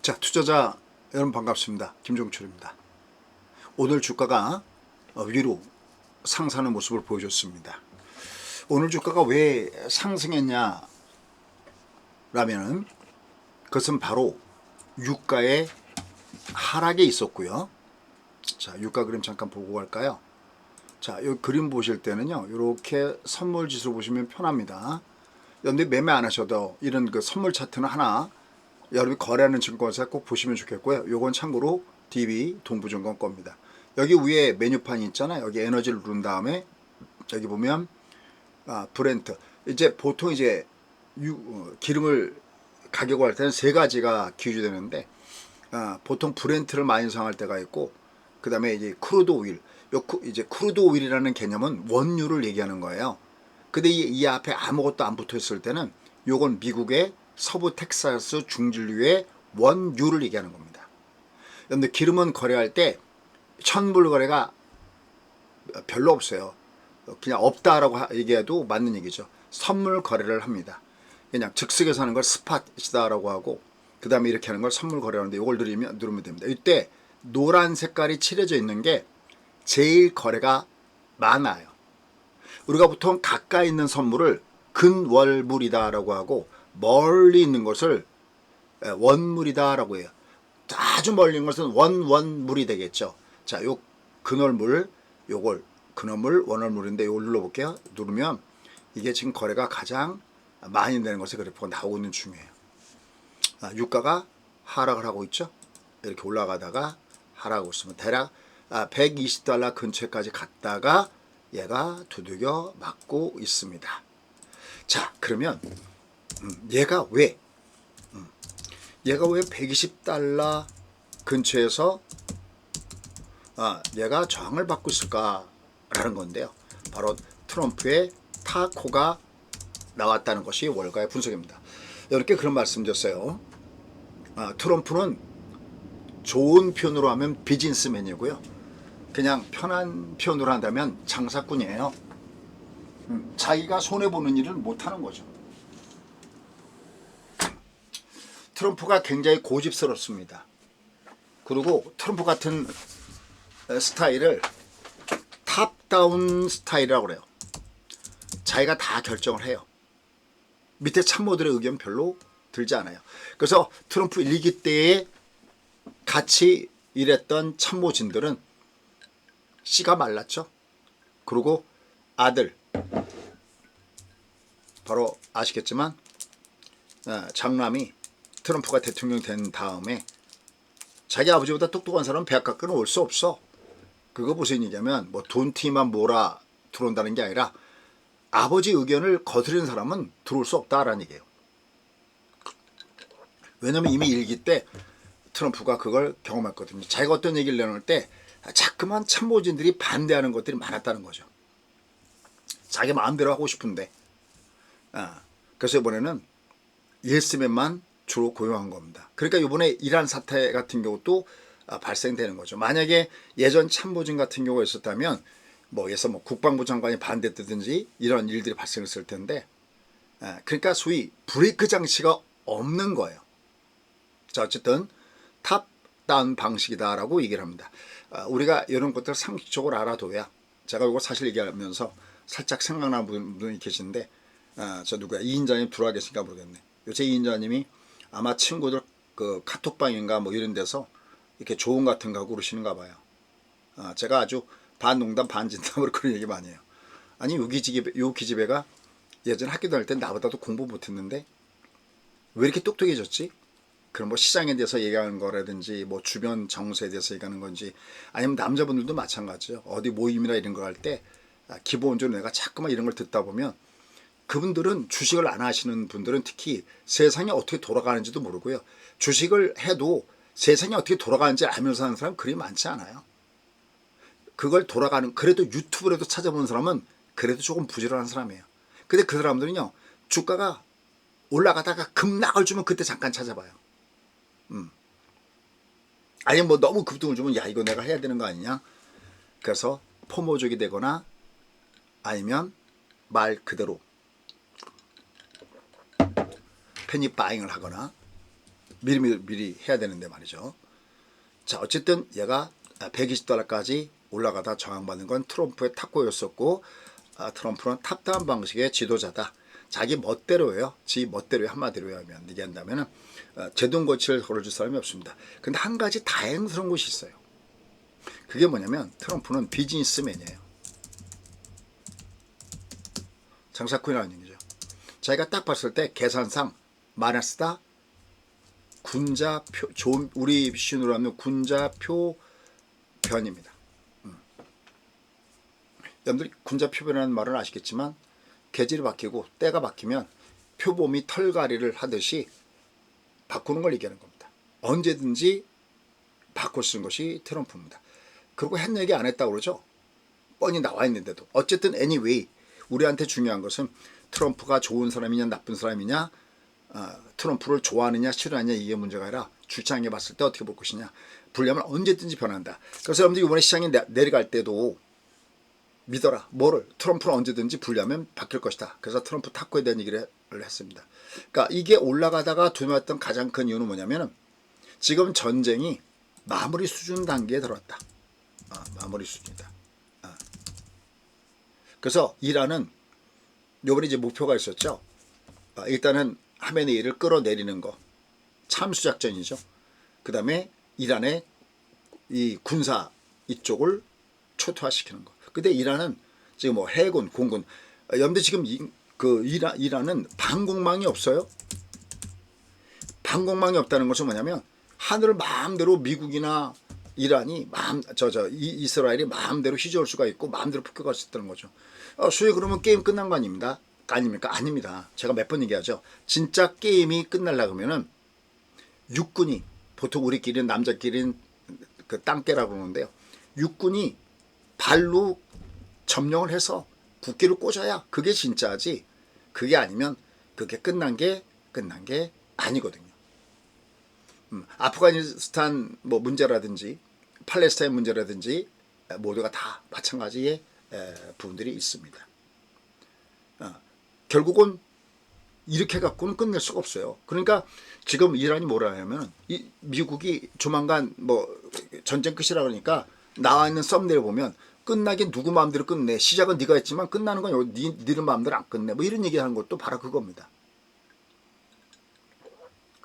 자, 투자자 여러분 반갑습니다. 김종철입니다. 오늘 주가가 위로 상승하는 모습을 보여줬습니다. 오늘 주가가 왜 상승했냐 라면은 그것은 바로 유가의 하락에 있었고요. 자, 유가 그림 잠깐 보고 갈까요? 자, 이 그림 보실 때는요, 이렇게 선물 지수 보시면 편합니다. 근데 매매 안 하셔도 이런 그 선물 차트는 하나 여러분이 거래하는 증권사 꼭 보시면 좋겠고요. 요건 참고로 DB 동부증권 겁니다. 여기 위에 메뉴판이 있잖아요. 여기 에너지를 누른 다음에 여기 보면 브렌트. 이제 보통 이제 기름을 가격을 할 때는 세 가지가 기준되는데 보통 브렌트를 많이 사용할 때가 있고, 그 다음에 이제 크루드 오일. 이제 크루드 오일이라는 개념은 원유를 얘기하는 거예요. 근데 이 앞에 아무것도 안 붙어 있을 때는 요건 미국의 서부 텍사스 중진류의 원유를 얘기하는 겁니다. 그런데 기름은 거래할 때 천불 거래가 별로 없어요. 그냥 없다라고 얘기해도 맞는 얘기죠. 선물 거래를 합니다. 그냥 즉석에서 하는 걸 스팟이다라고 하고, 그 다음에 이렇게 하는 걸 선물 거래하는데 이걸 누르면 됩니다. 이때 노란 색깔이 칠해져 있는 게 제일 거래가 많아요. 우리가 보통 가까이 있는 선물을 근월물이다라고 하고, 멀리 있는 것을 원물이다라고 해요. 아주 멀리 있는 것은 원물이 되겠죠. 자, 요 근월물, 요걸 근월물, 원월물인데 요걸 눌러볼게요. 누르면 이게 지금 거래가 가장 많이 되는 것이 그래프가 나오고 있는 중이에요. 유가가 하락을 하고 있죠. 이렇게 올라가다가 하락하고 있으면 대략 120달러 근처까지 갔다가 얘가 두들겨 맞고 있습니다. 자, 그러면 얘가 왜 120달러 근처에서 얘가 저항을 받고 있을까라는 건데요. 바로 트럼프의 타코가 나왔다는 것이 월가의 분석입니다. 이렇게 그런 말씀드렸어요. 트럼프는 좋은 표현으로 하면 비즈니스맨이고요. 그냥 편한 표현으로 한다면 장사꾼이에요. 자기가 손해보는 일은 못하는 거죠. 트럼프가 굉장히 고집스럽습니다. 그리고 트럼프 같은 스타일을 탑다운 스타일이라고 그래요. 자기가 다 결정을 해요. 밑에 참모들의 의견 별로 들지 않아요. 그래서 트럼프 1기 때에 같이 일했던 참모진들은 씨가 말랐죠. 그리고 아들, 바로 아시겠지만 장남이 트럼프가 대통령 된 다음에 자기 아버지보다 똑똑한 사람은 배 깎으러 올 수 없어. 그거 무슨 얘기냐면 뭐 돈티만 몰아 들어온다는 게 아니라 아버지 의견을 거스르는 사람은 들어올 수 없다라는 얘기예요. 왜냐면 이미 1기 때 트럼프가 그걸 경험했거든요. 자기가 어떤 얘기를 내놓을 때 자꾸만 참모진들이 반대하는 것들이 많았다는 거죠. 자기 마음대로 하고 싶은데. 그래서 이번에는 예스맨만 주로 고용한 겁니다. 그러니까 이번에 이란 사태 같은 경우도 발생되는 거죠. 만약에 예전 참모진 같은 경우가 있었다면 예서 국방부 장관이 반대했든지 이런 일들이 발생했을 텐데, 그러니까 소위 브레이크 장치가 없는 거예요. 자, 어쨌든 탑다운 방식이다라고 얘기를 합니다. 우리가 이런 것들을 상식적으로 알아둬야, 제가 이거 사실 얘기하면서 살짝 생각나는 분이 계신데, 저 누구야, 이인자님 들어와 계신가 모르겠네. 요새 이인자님이 아마 친구들 그 카톡방인가 이런 데서 이렇게 조언 같은 거 하고 그러시는가 봐요. 제가 아주 반농담 반진담으로 그런 얘기 많이 해요. 아니, 요 기집애가 예전 학교 다닐 때 나보다도 공부 못했는데 왜 이렇게 똑똑해졌지? 그럼 시장에 대해서 얘기하는 거라든지 주변 정세에 대해서 얘기하는 건지, 아니면 남자분들도 마찬가지죠. 어디 모임이나 이런 거 할 때 기본적으로 내가 자꾸만 이런 걸 듣다 보면, 그분들은 주식을 안 하시는 분들은 특히 세상이 어떻게 돌아가는지도 모르고요. 주식을 해도 세상이 어떻게 돌아가는지 알면서 하는 사람 그리 많지 않아요. 그걸 그래도 유튜브라도 찾아보는 사람은 그래도 조금 부지런한 사람이에요. 근데 그 사람들은요, 주가가 올라가다가 급락을 주면 그때 잠깐 찾아봐요. 아니면 너무 급등을 주면 야, 이거 내가 해야 되는 거 아니냐? 그래서 포모족이 되거나 아니면 말 그대로 패닉 바잉을 하거나 미리 해야 되는데 말이죠. 자, 어쨌든 얘가 $120까지 올라가다 저항받는 건 트럼프의 탁구였었고, 트럼프는 탑다운 방식의 지도자다. 자기 멋대로예요. 지 멋대로요. 한마디로 얘기한다면 제동거치를 걸어줄 사람이 없습니다. 근데 한 가지 다행스러운 것이 있어요. 그게 뭐냐면 트럼프는 비즈니스맨이에요. 장사꾼이라는 얘기죠. 자기가 딱 봤을 때 계산상 마이너스다. 군자표, 우리 신으로 하면 군자표 변입니다. 여러분들이 군자표변이라는 말은 아시겠지만 계절이 바뀌고 때가 바뀌면 표범이 털갈이를 하듯이 바꾸는 걸 얘기하는 겁니다. 언제든지 바꿔 쓰는 것이 트럼프입니다. 그리고 했 얘기 안 했다고 그러죠. 뻔히 나와 있는데도. 어쨌든 anyway 우리한테 중요한 것은 트럼프가 좋은 사람이냐 나쁜 사람이냐, 트럼프를 좋아하느냐 싫어하느냐 이게 문제가 아니라 주창해 봤을 때 어떻게 볼 것이냐. 불리하면 언제든지 변한다. 그래서 여러분들이 이번에 시장이 내려갈 때도 믿어라. 뭐를? 트럼프는 언제든지 불리하면 바뀔 것이다. 그래서 트럼프 탁구에 대한 얘기를 했습니다. 그러니까 이게 올라가다가 두려웠던 가장 큰 이유는 뭐냐면은 지금 전쟁이 마무리 수준 단계에 들어왔다. 마무리 수준이다. 그래서 이란은 요번에 이제 목표가 있었죠. 일단은 하메네이를 끌어내리는 거. 참수작전이죠. 그 다음에 이란의 이 군사 이쪽을 초토화시키는 거. 근데 이란은 지금 뭐 해군, 공군, 여러분들 지금 이란은 방공망이 없어요. 방공망이 없다는 것은 뭐냐면 하늘을 마음대로 미국이나 이란이 이스라엘이 마음대로 휘저을 수가 있고 마음대로 폭격할 수 있다는 거죠. 소위 그러면 게임 끝난 거 아닙니까? 아닙니다. 제가 몇 번 얘기하죠. 진짜 게임이 끝날라 그러면은 육군이, 보통 우리끼리는 남자끼리는 그 땅깨라고 그러는데요. 육군이 발로 점령을 해서 국기를 꽂아야 그게 진짜지. 그게 아니면 그게 끝난 게 아니거든요. 아프가니스탄 뭐 문제라든지 팔레스타인 문제라든지 모두가 다 마찬가지의 부분들이 있습니다. 결국은 이렇게 갖고는 끝낼 수가 없어요. 그러니까 지금 이란이 뭐라 하냐면 미국이 조만간 뭐 전쟁 끝이라 그러니까 나와 있는 썸네일 보면 끝나긴 누구 마음대로 끝내. 시작은 네가 했지만 끝나는 건 니들 마음대로 안 끝내. 뭐 이런 얘기하는 것도 바로 그겁니다.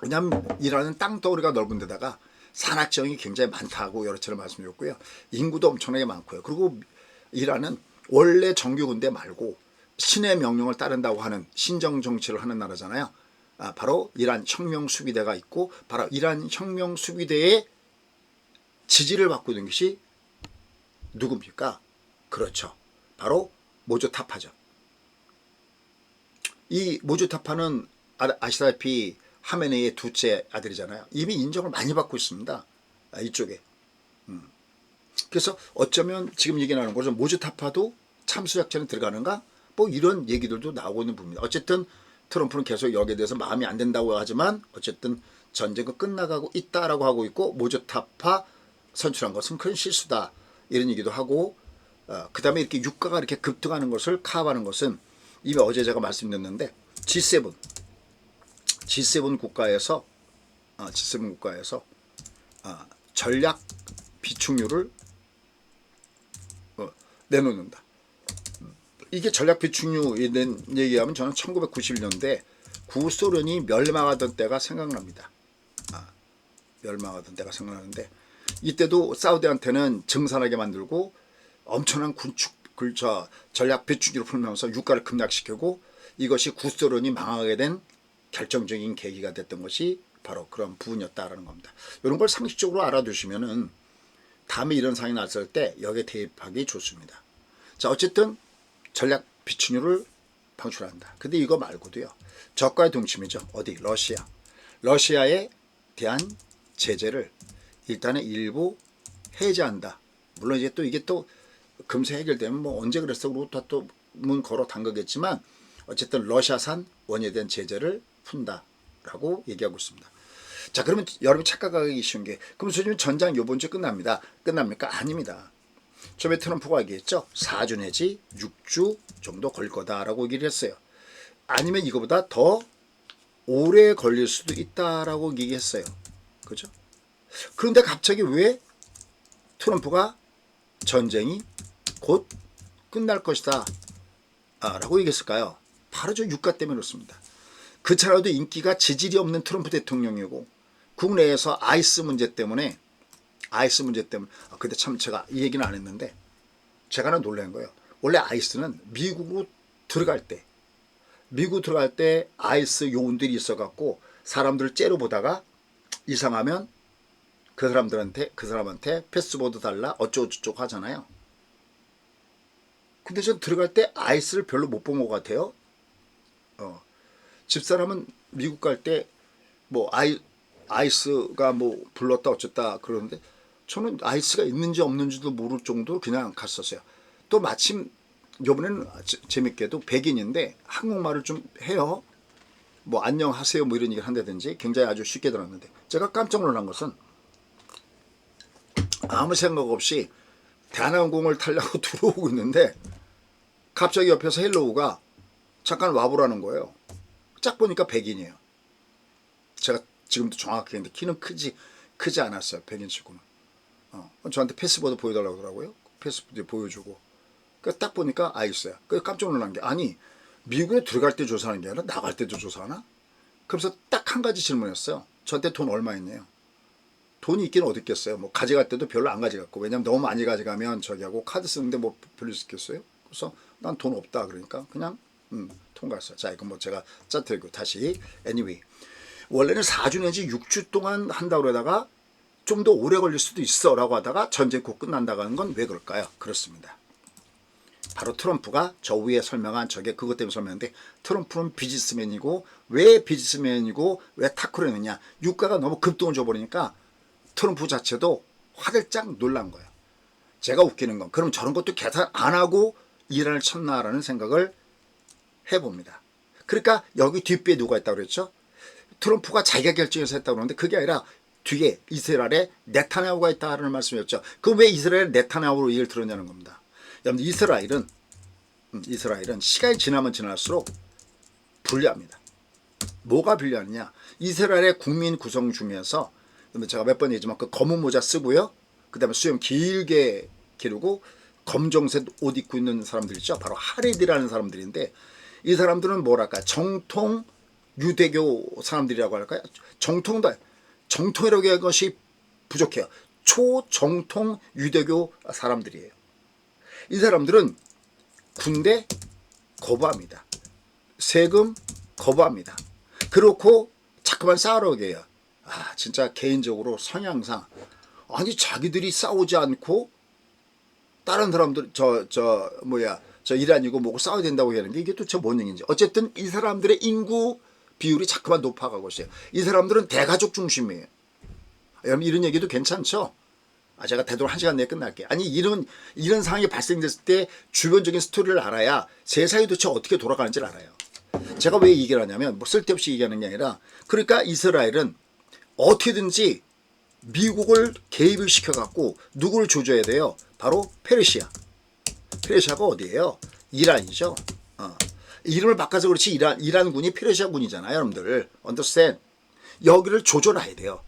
왜냐하면 이란은 땅덩어리가 넓은 데다가 산악지형이 굉장히 많다고 여러차례 말씀드렸고요. 인구도 엄청나게 많고요. 그리고 이란은 원래 정규군대 말고 신의 명령을 따른다고 하는 신정 정치를 하는 나라잖아요. 바로 이란 혁명수비대가 있고 바로 이란 혁명수비대의 지지를 받고 있는 것이 누굽니까? 그렇죠. 바로 모조타파죠. 이 모조타파는 아시다시피 하메네이의 둘째 아들이잖아요. 이미 인정을 많이 받고 있습니다. 이쪽에. 그래서 어쩌면 지금 얘기 나누는 것은 모조타파도 참수작전에 들어가는가? 뭐 이런 얘기들도 나오고 있는 부분입니다. 어쨌든 트럼프는 계속 여기에 대해서 마음이 안 든다고 하지만 어쨌든 전쟁은 끝나가고 있다라고 하고 있고 모조타파 선출한 것은 큰 실수다. 이런 얘기도 하고 그 다음에 이렇게 유가가 이렇게 급등하는 것을 카업하는 것은 이미 어제 제가 말씀드렸는데 G7 국가에서 전략 비축률을 내놓는다. 이게 전략 비축률에 대한 얘기하면 저는 1991년대 구소련이 멸망하던 때가 생각납니다. 멸망하던 때가 생각나는데 이때도 사우디한테는 증산하게 만들고 엄청난 전략 비축률을 풀면서 유가를 급락시키고 이것이 구소련이 망하게 된 결정적인 계기가 됐던 것이 바로 그런 부분이었다라는 겁니다. 이런 걸 상식적으로 알아두시면은 다음에 이런 상황이 났을 때 여기에 대입하기 좋습니다. 자, 어쨌든 전략 비축률을 방출한다. 근데 이거 말고도요. 적과의 동침이죠. 어디? 러시아에 대한 제재를 일단은 일부 해제한다. 물론 이제 또 이게 또 금세 해결되면 뭐 언제 그랬어? 그러고 또 문 걸어 담그겠지만 어쨌든 러시아산 원유에 대한 제재를 푼다라고 얘기하고 있습니다. 자, 그러면 여러분이 착각하기 쉬운 게 그럼 요즘 전장 요번 주 끝납니까? 아닙니다. 처음에 트럼프가 얘기했죠. 4주 내지 6주 정도 걸 거다라고 얘기를 했어요. 아니면 이거보다 더 오래 걸릴 수도 있다라고 얘기했어요. 그죠? 그런데 갑자기 왜 트럼프가 전쟁이 곧 끝날 것이다 라고 얘기했을까요? 바로 저 유가 때문에 그렇습니다. 그 차라도 인기가 지질이 없는 트럼프 대통령이고 국내에서 아이스 문제 때문에 근데 참 제가 이 얘기는 안 했는데 제가 하나 놀란 거예요. 원래 아이스는 미국 들어갈 때 아이스 요원들이 있어갖고 사람들을 째려 보다가 이상하면 그 사람한테 패스보드 달라 어쩌고저쩌고 하잖아요. 근데 전 들어갈 때 아이스를 별로 못 본 것 같아요. 집사람은 미국 갈 때 뭐 아이스가 뭐 불렀다 어쨌다 그러는데 저는 아이스가 있는지 없는지도 모를 정도로 그냥 갔었어요. 또 마침 이번에는 재밌게도 백인인데 한국말을 좀 해요. 뭐 안녕하세요 뭐 이런 얘기를 한다든지 굉장히 아주 쉽게 들었는데 제가 깜짝 놀란 것은 아무 생각 없이 대한항공을 타려고 들어오고 있는데 갑자기 옆에서 헬로우가 잠깐 와보라는 거예요. 짝 보니까 백인이에요. 제가 지금도 정확하게 했는데 키는 크지 않았어요. 백인치고는. 저한테 패스보드 보여달라고 하더라고요. 패스보드 보여주고. 딱 보니까 아이스야. 그래서 깜짝 놀란 게 아니 미국에 들어갈 때 조사하는 게 아니라 나갈 때도 조사하나? 그래서 딱 한 가지 질문했어요. 저한테 돈 얼마 있네요. 돈이 있기는 어디 있겠어요. 뭐 가져갈 때도 별로 안 가져갔고 왜냐면 너무 많이 가져가면 저기하고 카드 쓰는데 뭐 별로 있겠어요. 그래서 난 돈 없다 그러니까 그냥 통과했어요. 자 이거 뭐 제가 짜뜨리고 다시 anyway 원래는 4주 내지 6주 동안 한다고 그러다가 좀 더 오래 걸릴 수도 있어 라고 하다가 전쟁 곧 끝난다고 하는 건 왜 그럴까요? 그렇습니다. 바로 트럼프가 저 위에 설명한 저게 그것 때문에 설명했는데 트럼프는 비즈니스맨이고 왜 비즈니스맨이고 왜 타크를 했느냐 유가가 너무 급등을 줘버리니까 트럼프 자체도 화들짝 놀란 거예요. 제가 웃기는 건 그럼 저런 것도 계산 안 하고 이란을 쳤나라는 생각을 해봅니다. 그러니까 여기 뒷배에 누가 있다고 그랬죠? 트럼프가 자기가 결정해서 했다고 그러는데 그게 아니라 뒤에 이스라엘에 네타냐후가 있다는 말씀이었죠. 그 왜 이스라엘 네타냐후로 얘기를 들었냐는 겁니다. 여러분 이스라엘은 시간이 지나면 지날수록 불리합니다. 뭐가 불리하느냐? 이스라엘의 국민 구성 중에서 제가 몇 번 얘기했지만 그 검은 모자 쓰고요. 그 다음에 수염 길게 기르고 검정색 옷 입고 있는 사람들 있죠. 바로 하레디라는 사람들인데 이 사람들은 뭐랄까 정통 유대교 사람들이라고 할까요? 정통이라고 하는 것이 부족해요. 초정통 유대교 사람들이에요. 이 사람들은 군대 거부합니다. 세금 거부합니다. 그렇고 자꾸만 싸우려고 해요. 진짜 개인적으로 성향상 아니 자기들이 싸우지 않고 다른 사람들 저 이란이고 뭐고 싸워야 된다고 하는 게 이게 도대체 뭔 얘기인지. 어쨌든 이 사람들의 인구 비율이 자꾸만 높아가고 있어요. 이 사람들은 대가족 중심이에요. 여러분 이런 얘기도 괜찮죠? 제가 되도록 1시간 내에 끝날게요. 아니 이런 상황이 발생됐을 때 주변적인 스토리를 알아야 세상이 도대체 어떻게 돌아가는지를 알아요. 제가 왜 얘기를 하냐면 뭐 쓸데없이 얘기하는 게 아니라 그러니까 이스라엘은 어떻게든지 미국을 개입을 시켜갖고 누구를 조져야 돼요? 바로 페르시아. 페르시아가 어디예요? 이란이죠. 이름을 바꿔서 그렇지 이란군이 페르시아군이잖아요. 여러분들 understand? 여기를 조져놔야 돼요.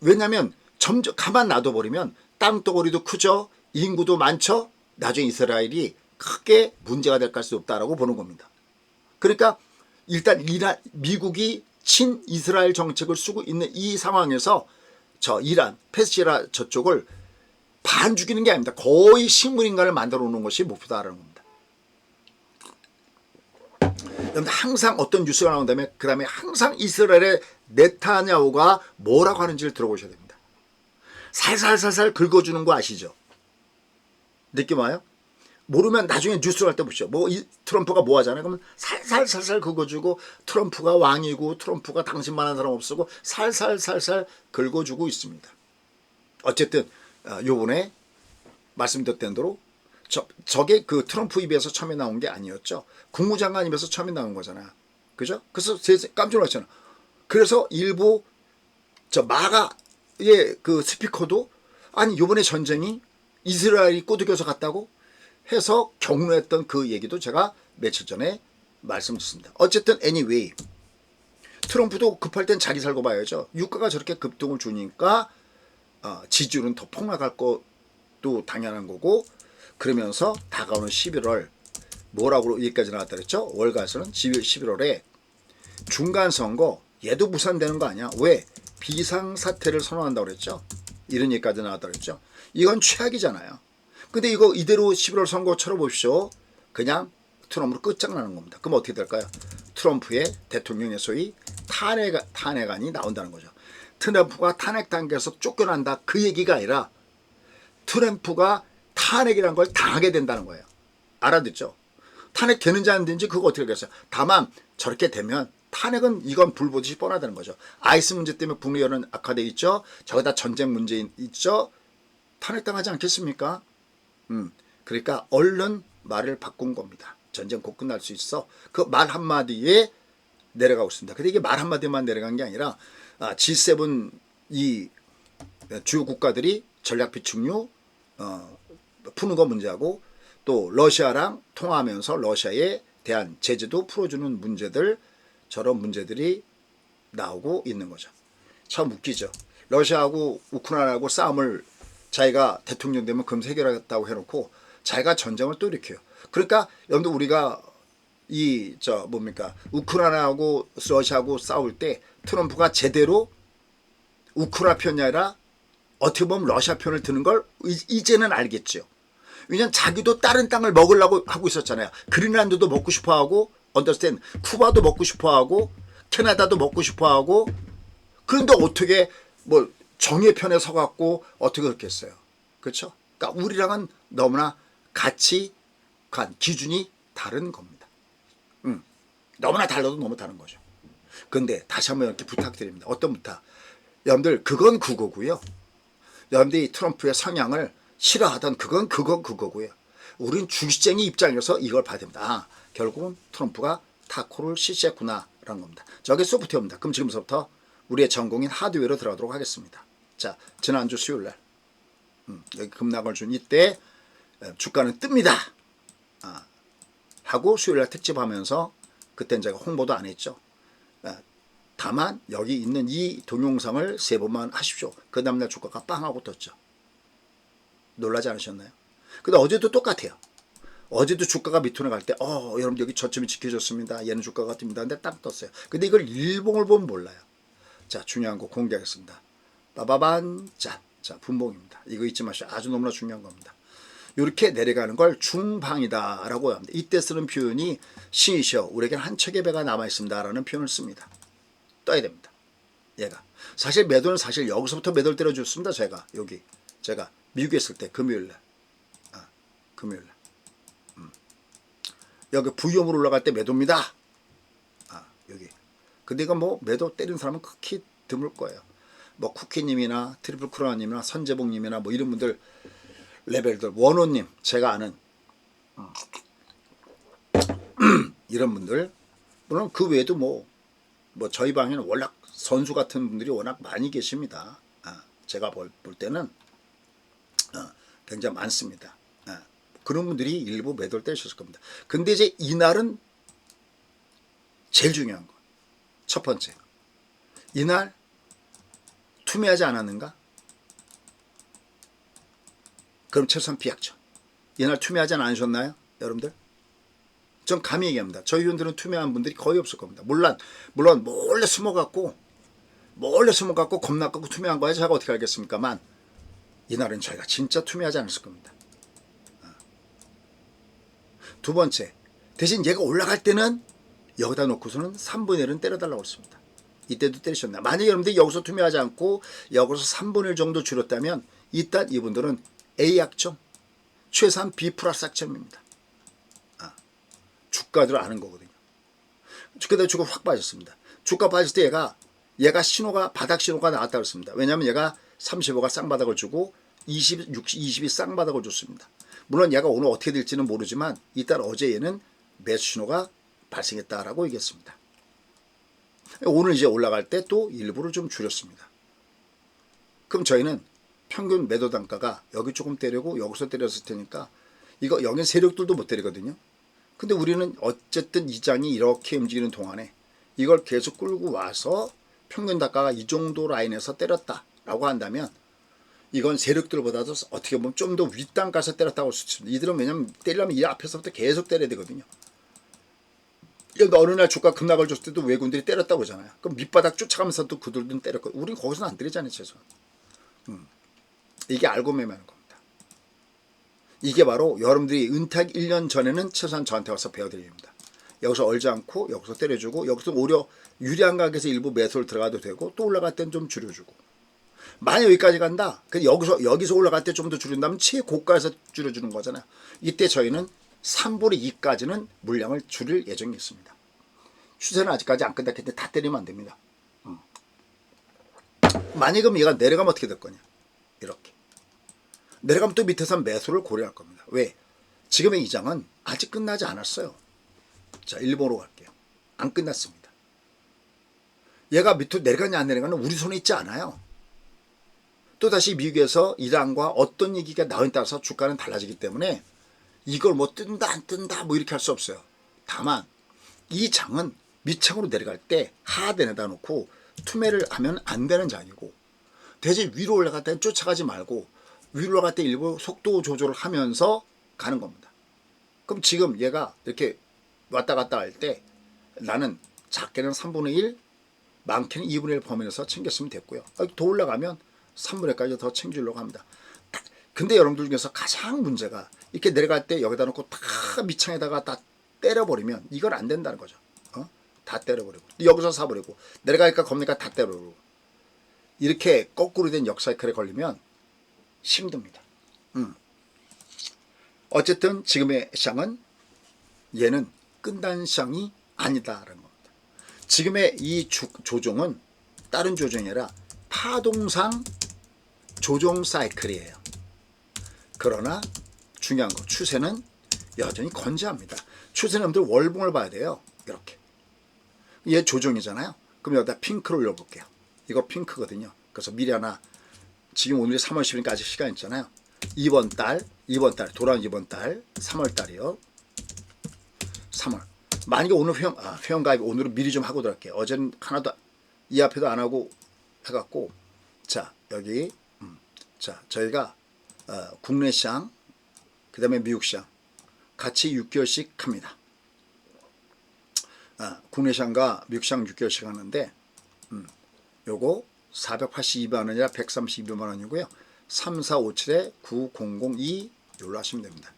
왜냐하면 점점 가만 놔둬버리면 땅덩어리도 크죠. 인구도 많죠. 나중에 이스라엘이 크게 문제가 될 가능성이 없다라고 보는 겁니다. 그러니까 일단 미국이 친 이스라엘 정책을 쓰고 있는 이 상황에서 저 이란, 페르시아 저쪽을 반 죽이는 게 아닙니다. 거의 식물인간을 만들어 놓는 것이 목표다라는 겁니다. 여러분 항상 어떤 뉴스가 나온다면 그 다음에 항상 이스라엘의 네타냐후가 뭐라고 하는지를 들어보셔야 됩니다. 살살살살 긁어주는 거 아시죠? 느낌 와요? 모르면 나중에 뉴스를 할 때 보시죠. 트럼프가 뭐 하잖아요. 그러면 살살살살 긁어주고 트럼프가 왕이고 트럼프가 당신만한 사람 없고 살살살살 긁어주고 있습니다. 어쨌든 요번에 말씀드렸던 대로 저게 그 트럼프 입에서 처음에 나온 게 아니었죠. 국무장관 입에서 처음에 나온 거잖아. 그죠? 그래서 깜짝 놀랐잖아. 그래서 일부 마가의 그 스피커도 아니 요번에 전쟁이 이스라엘이 꼬드겨서 갔다고 해서 격노했던 그 얘기도 제가 며칠 전에 말씀드렸습니다. 어쨌든 anyway 트럼프도 급할 땐 자기 살고 봐야죠. 유가가 저렇게 급등을 주니까 지지율은 더 폭락할 것도 당연한 거고, 그러면서 다가오는 11월 뭐라고 여기까지 나왔다 그랬죠? 월가에서는 11월에 중간선거 얘도 무산되는 거 아니야? 왜? 비상사태를 선언한다고 그랬죠? 이런 얘기까지 나왔다 그랬죠? 이건 최악이잖아요. 근데 이거 이대로 11월 선거 쳐다보십시오. 그냥 트럼프로 끝장나는 겁니다. 그럼 어떻게 될까요? 트럼프의 대통령의 소위 탄핵안이 나온다는 거죠. 트럼프가 탄핵 단계에서 쫓겨난다 그 얘기가 아니라 트럼프가 탄핵이라는 걸 당하게 된다는 거예요. 알아듣죠? 탄핵 되는지 안 되는지 그거 어떻게 알겠어요. 다만 저렇게 되면 탄핵은 이건 불보듯이 뻔하다는 거죠. 아이스 문제 때문에 북미 여론 악화돼 있죠. 저기다 전쟁 문제 있죠. 탄핵당하지 않겠습니까? 그러니까 얼른 말을 바꾼 겁니다. 전쟁 곧 끝날 수 있어. 그 말 한마디에 내려가고 있습니다. 근데 이게 말 한마디만 내려간 게 아니라 G7 이 주요 국가들이 전략 비축유 푸는 거 문제하고 또 러시아랑 통화하면서 러시아에 대한 제재도 풀어주는 문제들, 저런 문제들이 나오고 있는 거죠. 참 웃기죠. 러시아하고 우크라이나하고 싸움을 자기가 대통령 되면 금세 해결하겠다고 해놓고 자기가 전쟁을 또 일으켜요. 그러니까 여러분들 우리가 우크라이나하고 러시아하고 싸울 때 트럼프가 제대로 우크라이나 편이 아니라 어떻게 보면 러시아 편을 드는 걸 이제는 알겠죠. 왜냐면 자기도 다른 땅을 먹으려고 하고 있었잖아요. 그린란드도 먹고 싶어하고, 언더스탠, 쿠바도 먹고 싶어하고, 캐나다도 먹고 싶어하고. 그런데 어떻게 뭐 정의 편에 서갖고 어떻게 그렇겠어요. 그렇죠? 그러니까 우리랑은 너무나 가치관, 기준이 다른 겁니다. 너무나 달라도 너무 다른 거죠. 근데 다시 한번 이렇게 부탁드립니다. 어떤 부탁? 여러분들 그건 그거고요. 여러분들이 트럼프의 성향을 싫어하던 그건 그거고요. 우린 주식쟁이 입장에서 이걸 봐야 됩니다. 결국은 트럼프가 타코를 실시했구나라는 겁니다. 저게 소프트웨어입니다. 그럼 지금부터 우리의 전공인 하드웨어로 들어가도록 하겠습니다. 자, 지난주 수요일날 여기 급락을 준 이때 주가는 뜹니다. 하고 수요일날 특집하면서 그땐 제가 홍보도 안 했죠. 다만 여기 있는 이 동영상을 3번만 하십시오. 그 다음날 주가가 빵 하고 떴죠. 놀라지 않으셨나요? 근데 어제도 똑같아요. 어제도 주가가 밑으로 갈 때 여러분 여기 저점이 지켜졌습니다. 얘는 주가가 뜹니다. 근데 딱 떴어요. 근데 이걸 일봉을 보면 몰라요. 자, 중요한 거 공개하겠습니다. 빠바반 짠. 자, 분봉입니다. 이거 잊지 마시오. 아주 너무나 중요한 겁니다. 이렇게 내려가는 걸 중방이다 라고 합니다. 이때 쓰는 표현이 신이시여 우리에게는 한 척의 배가 남아있습니다 라는 표현을 씁니다. 떠야 됩니다. 얘가 사실 매도는 사실 여기서부터 매도를 때려줬습니다. 제가 미국에 있을 때 금요일날 여기 부위험으로 올라갈 때 매도입니다. 여기 근데 이거 뭐 매도 때리는 사람은 극히 드물 거예요. 뭐 쿠키님이나 트리플 크로나님이나 선재봉님이나 뭐 이런 분들 레벨들, 원호님, 제가 아는 이런 분들, 물론 그 외에도 뭐 저희 방에는 워낙 선수 같은 분들이 워낙 많이 계십니다. 제가 볼 때는 굉장히 많습니다. 그런 분들이 일부 매도를 떼셨을 겁니다. 근데 이제 이날은 제일 중요한 거. 첫 번째, 이날 투매하지 않았는가? 그럼 최소한 비약죠. 이날 투매하지 않으셨나요? 여러분들? 전 감히 얘기합니다. 저희 회원들은 투매한 분들이 거의 없을 겁니다. 물론 몰래 숨어갖고 겁나갖고 투매한 거야 제가 어떻게 알겠습니까만 이날은 저희가 진짜 투매하지 않았을 겁니다. 두 번째, 대신 얘가 올라갈 때는 여기다 놓고서는 3분의 1은 때려달라고 했습니다. 이때도 때리셨나? 만약에 여러분들이 여기서 투매하지 않고 여기서 3분의 1 정도 줄였다면 일단 이분들은 A 약점, 최소한 B 플러스 약점입니다. 주가들을 아는 거거든요. 그다음에 주가 확 빠졌습니다. 주가 빠질 때 얘가 신호가 바닥 신호가 나왔다고 했습니다. 왜냐하면 얘가 35가 쌍바닥을 주고 20이 쌍바닥을 줬습니다. 물론 얘가 오늘 어떻게 될지는 모르지만 일단 어제 얘는 매수 신호가 발생했다라고 얘기했습니다. 오늘 이제 올라갈 때 또 일부를 좀 줄였습니다. 그럼 저희는 평균 매도 단가가 여기 조금 때리고 여기서 때렸을 테니까 이거 여긴 세력들도 못 때리거든요. 근데 우리는 어쨌든 이 장이 이렇게 움직이는 동안에 이걸 계속 끌고 와서 평균 단가가 이 정도 라인에서 때렸다라고 한다면 이건 세력들보다도 어떻게 보면 좀 더 윗단가에서 때렸다고 할 수 있습니다. 이들은 왜냐면 때리려면 이 앞에서부터 계속 때려야 되거든요. 어느 날 주가 급락을 줬을 때도 외국인들이 때렸다고 그러잖아요. 그럼 밑바닥 쫓아가면서 또 그들은 때렸고 우린 거기서는 안 때리잖아요. 최소한. 이게 알고 매매하는 겁니다. 이게 바로 여러분들이 은퇴하기 1년 전에는 최소한 저한테 와서 배워드려야 됩니다. 여기서 얼지 않고 여기서 때려주고 여기서 오히려 유리한 가격에서 일부 매수를 들어가도 되고 또 올라갈 땐 좀 줄여주고 만약 여기까지 간다. 여기서 올라갈 때 좀 더 줄인다면 최고가에서 줄여주는 거잖아요. 이때 저희는 3분의 2까지는 물량을 줄일 예정이 있습니다. 추세는 아직까지 안 끝났기 때문에 다 때리면 안 됩니다. 만약에 얘가 내려가면 어떻게 될 거냐. 이렇게. 내려가면 또 밑에서 매수를 고려할 겁니다. 왜? 지금의 이 장은 아직 끝나지 않았어요. 자, 일본으로 갈게요. 안 끝났습니다. 얘가 밑으로 내려가냐 안 내려가냐 우리 손에 있지 않아요. 또다시 미국에서 이란과 어떤 얘기가 나오냐에 따라서 주가는 달라지기 때문에 이걸 뭐 뜬다 안 뜬다 뭐 이렇게 할 수 없어요. 다만 이 장은 밑창으로 내려갈 때 하단에다 놓고 투매를 하면 안 되는 장이고 대신 위로 올라갈 때는 쫓아가지 말고 위로 올라갈 때 일부 속도 조절을 하면서 가는 겁니다. 그럼 지금 얘가 이렇게 왔다 갔다 할 때 나는 작게는 3분의 1 많게는 2분의 1 범위에서 챙겼으면 됐고요. 더 올라가면 3분의 1까지 더 챙기려고 합니다. 근데 여러분들 중에서 가장 문제가 이렇게 내려갈 때 여기다 놓고 다 밑창에다가 다 때려버리면 이건 안 된다는 거죠. 다 때려버리고 여기서 사버리고 내려가니까 겁니까 다 때려버리고 이렇게 거꾸로 된 역사이클에 걸리면 힘듭니다. 어쨌든 지금의 시장은 얘는 끝난 시장이 아니다라는 겁니다. 지금의 이 조정은 다른 조정이 아니라 파동상 조정 사이클이에요. 그러나 중요한 거 추세는 여전히 건재합니다. 추세는 여러분들 월봉을 봐야 돼요. 이렇게. 얘 조정이잖아요. 그럼 여기다 핑크를 올려볼게요. 이거 핑크거든요. 그래서 미리 하나 지금 오늘이 3월 10일까지 아직 시간 있잖아요. 이번 달 돌아온 이번 달 3월 달이요. 3월. 만약에 오늘 회원가입 오늘은 미리 좀 하고 들어갈게요. 어제는 하나도 이 앞에도 안 하고 해갖고 자 여기 자 저희가 국내 시장 그 다음에 미국 시장 같이 6개월씩 합니다. 국내 시장과 미국 시장 6개월씩 하는데 요거 482만 원이라 132만 원이고요. 3457에 9002 요로 하시면 됩니다.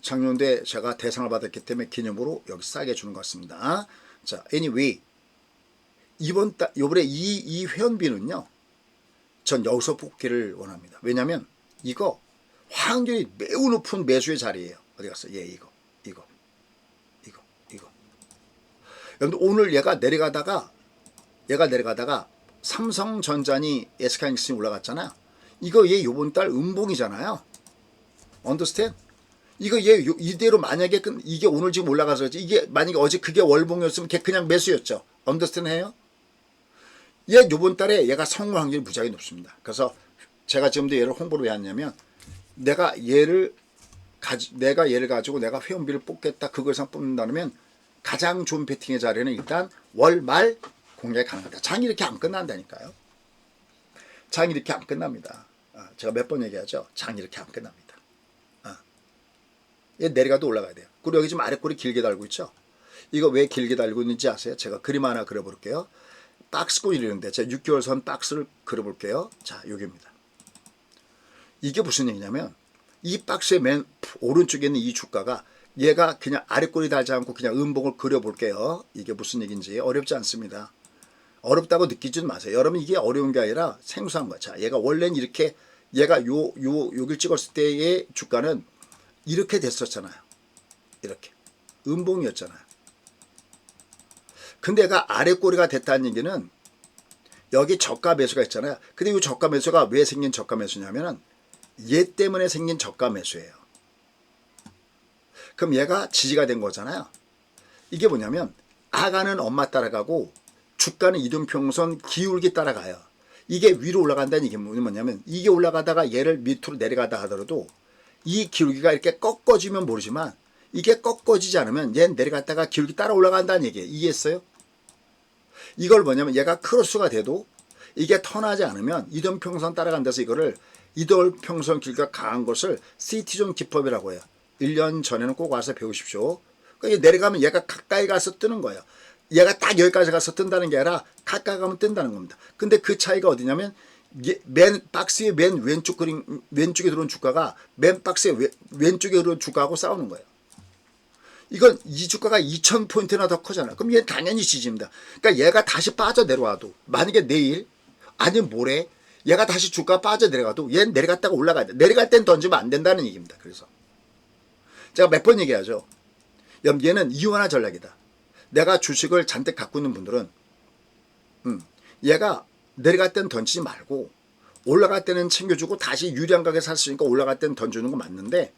작년에 제가 대상을 받았기 때문에 기념으로 여기 싸게 주는 것 같습니다. 자, anyway 이번 달 요번에 이 회원비는요. 전 여기서 뽑기를 원합니다. 왜냐면 이거 확률이 매우 높은 매수의 자리예요. 어디 갔어? 이거. 여러분들 오늘 얘가 내려가다가 삼성전자니 SK하이닉스니 올라갔잖아요. 이거 얘 요번 달 음봉이잖아요. 언더스탠? 이거 얘 이대로 만약에 이게 오늘 지금 올라가서 이게 만약에 어제 그게 월봉이었으면 걔 그냥 매수였죠. 언더스탠 해요? 얘 요번 달에 얘가 성공 확률이 무지하게 높습니다. 그래서 제가 지금도 얘를 홍보를 왜 하냐면 내가 얘를 가지고 내가 회원비를 뽑겠다 그거 이상 뽑는다면 가장 좋은 베팅의 자리는 일단 월 말 공략이 가능하다. 장이 이렇게 안 끝난다니까요. 장이 이렇게 안 끝납니다. 제가 몇 번 얘기하죠. 장이 이렇게 안 끝납니다. 얘 내려가도 올라가야 돼요. 그리고 여기 지금 아랫골이 길게 달고 있죠. 이거 왜 길게 달고 있는지 아세요? 제가 그림 하나 그려볼게요. 박스꼴이 이러는데 제가 6개월 선 박스를 그려볼게요. 자, 여기입니다. 이게 무슨 얘기냐면 이 박스의 맨 오른쪽에 있는 이 주가가 얘가 그냥 아랫골이 달지 않고 그냥 음봉을 그려볼게요. 이게 무슨 얘기인지 어렵지 않습니다. 어렵다고 느끼지 마세요. 여러분 이게 어려운 게 아니라 생소한 거야. 자, 얘가 원래는 이렇게 얘가 여길 찍었을 때의 주가는 이렇게 됐었잖아요. 이렇게 음봉이었잖아요. 근데 얘가 아랫꼬리가 됐다는 얘기는 여기 저가 매수가 있잖아요. 근데 이 저가 매수가 왜 생긴 저가 매수냐면은 얘 때문에 생긴 저가 매수예요. 그럼 얘가 지지가 된 거잖아요. 이게 뭐냐면 아가는 엄마 따라가고 주가는 이동평선 기울기 따라가요. 이게 위로 올라간다는 얘기 뭐냐면 이게 올라가다가 얘를 밑으로 내려가다 하더라도 이 기울기가 이렇게 꺾어지면 모르지만 이게 꺾어지지 않으면 얘는 내려갔다가 기울기 따라 올라간다는 얘기예요. 이해했어요? 이걸 뭐냐면 얘가 크로스가 돼도 이게 턴하지 않으면 이동평선 따라간 데서 이거를 이동평선 길이가 강한 것을 CT존 기법이라고 해요. 1년 전에는 꼭 와서 배우십시오. 그러니까 내려가면 얘가 가까이 가서 뜨는 거예요. 얘가 딱 여기까지 가서 뜬다는 게 아니라 가까이 가면 뜬다는 겁니다. 근데 그 차이가 어디냐면 맨 박스의 맨 왼쪽에 들어온 주가가 맨 박스의 왼쪽에 들어온 주가하고 싸우는 거예요. 이건 이 주가가 2000포인트나 더 크잖아요. 그럼 얘는 당연히 지지입니다. 그러니까 얘가 다시 빠져 내려와도 만약에 내일 아니면 모레 얘가 다시 주가 빠져 내려가도 얘는 내려갔다가 올라가야 돼. 내려갈 땐 던지면 안 된다는 얘기입니다. 그래서 제가 몇 번 얘기하죠. 얘는 이원화 전략이다. 내가 주식을 잔뜩 갖고 있는 분들은 얘가 내려갈 땐 던지지 말고 올라갈 때는 챙겨주고 다시 유리한 가격에 살 수 있으니까 올라갈 때는 던져주는 거 맞는데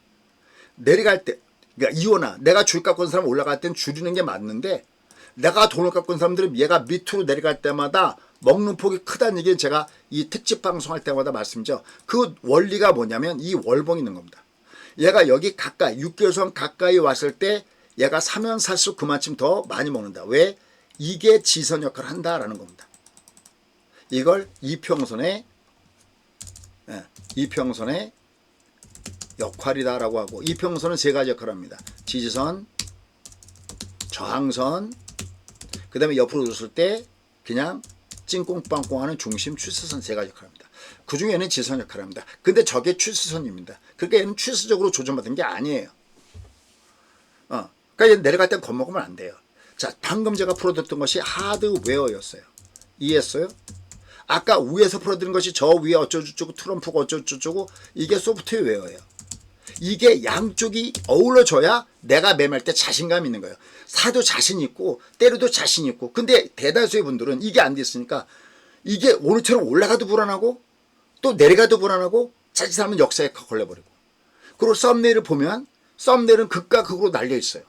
내려갈 때 그러니까 이원화 내가 주식 갖고 있는 사람 올라갈 땐 줄이는 게 맞는데 내가 돈을 갖고 있는 사람들은 얘가 밑으로 내려갈 때마다 먹는 폭이 크다는 얘기는 제가 이 특집 방송할 때마다 말씀드리죠. 그 원리가 뭐냐면 이 월봉이 있는 겁니다. 얘가 여기 가까이 6개월선 가까이 왔을 때 얘가 사면 살수록 그만큼 더 많이 먹는다. 왜? 이게 지선 역할을 한다라는 겁니다. 이걸 이평선의 역할이다라고 하고 이평선은 세 가지 역할을 합니다. 지지선, 저항선, 그 다음에 옆으로 줬을 때 그냥 찡꽁빵꽁하는 중심 추세선 세 가지 역할을 합니다. 그 중에는 지선 역할을 합니다. 근데 저게 추세선입니다. 그러니까 얘는 추세적으로 조정받은 게 아니에요. 그러니까 얘는 내려갈 땐 겁먹으면 안 돼요. 자, 방금 제가 풀어드렸던 것이 하드웨어였어요. 이해했어요? 아까 위에서 풀어드린 것이 저 위에 어쩌고저쩌고 트럼프가 어쩌고저쩌고 이게 소프트웨어예요. 이게 양쪽이 어우러져야 내가 매매할 때 자신감 있는 거예요. 사도 자신 있고 때려도 자신 있고 근데 대다수의 분들은 이게 안 됐으니까 이게 오늘처럼 올라가도 불안하고 또 내려가도 불안하고 자칫하면 역사에 걸려버리고 그리고 썸네일을 보면 썸네일은 극과 극으로 날려 있어요.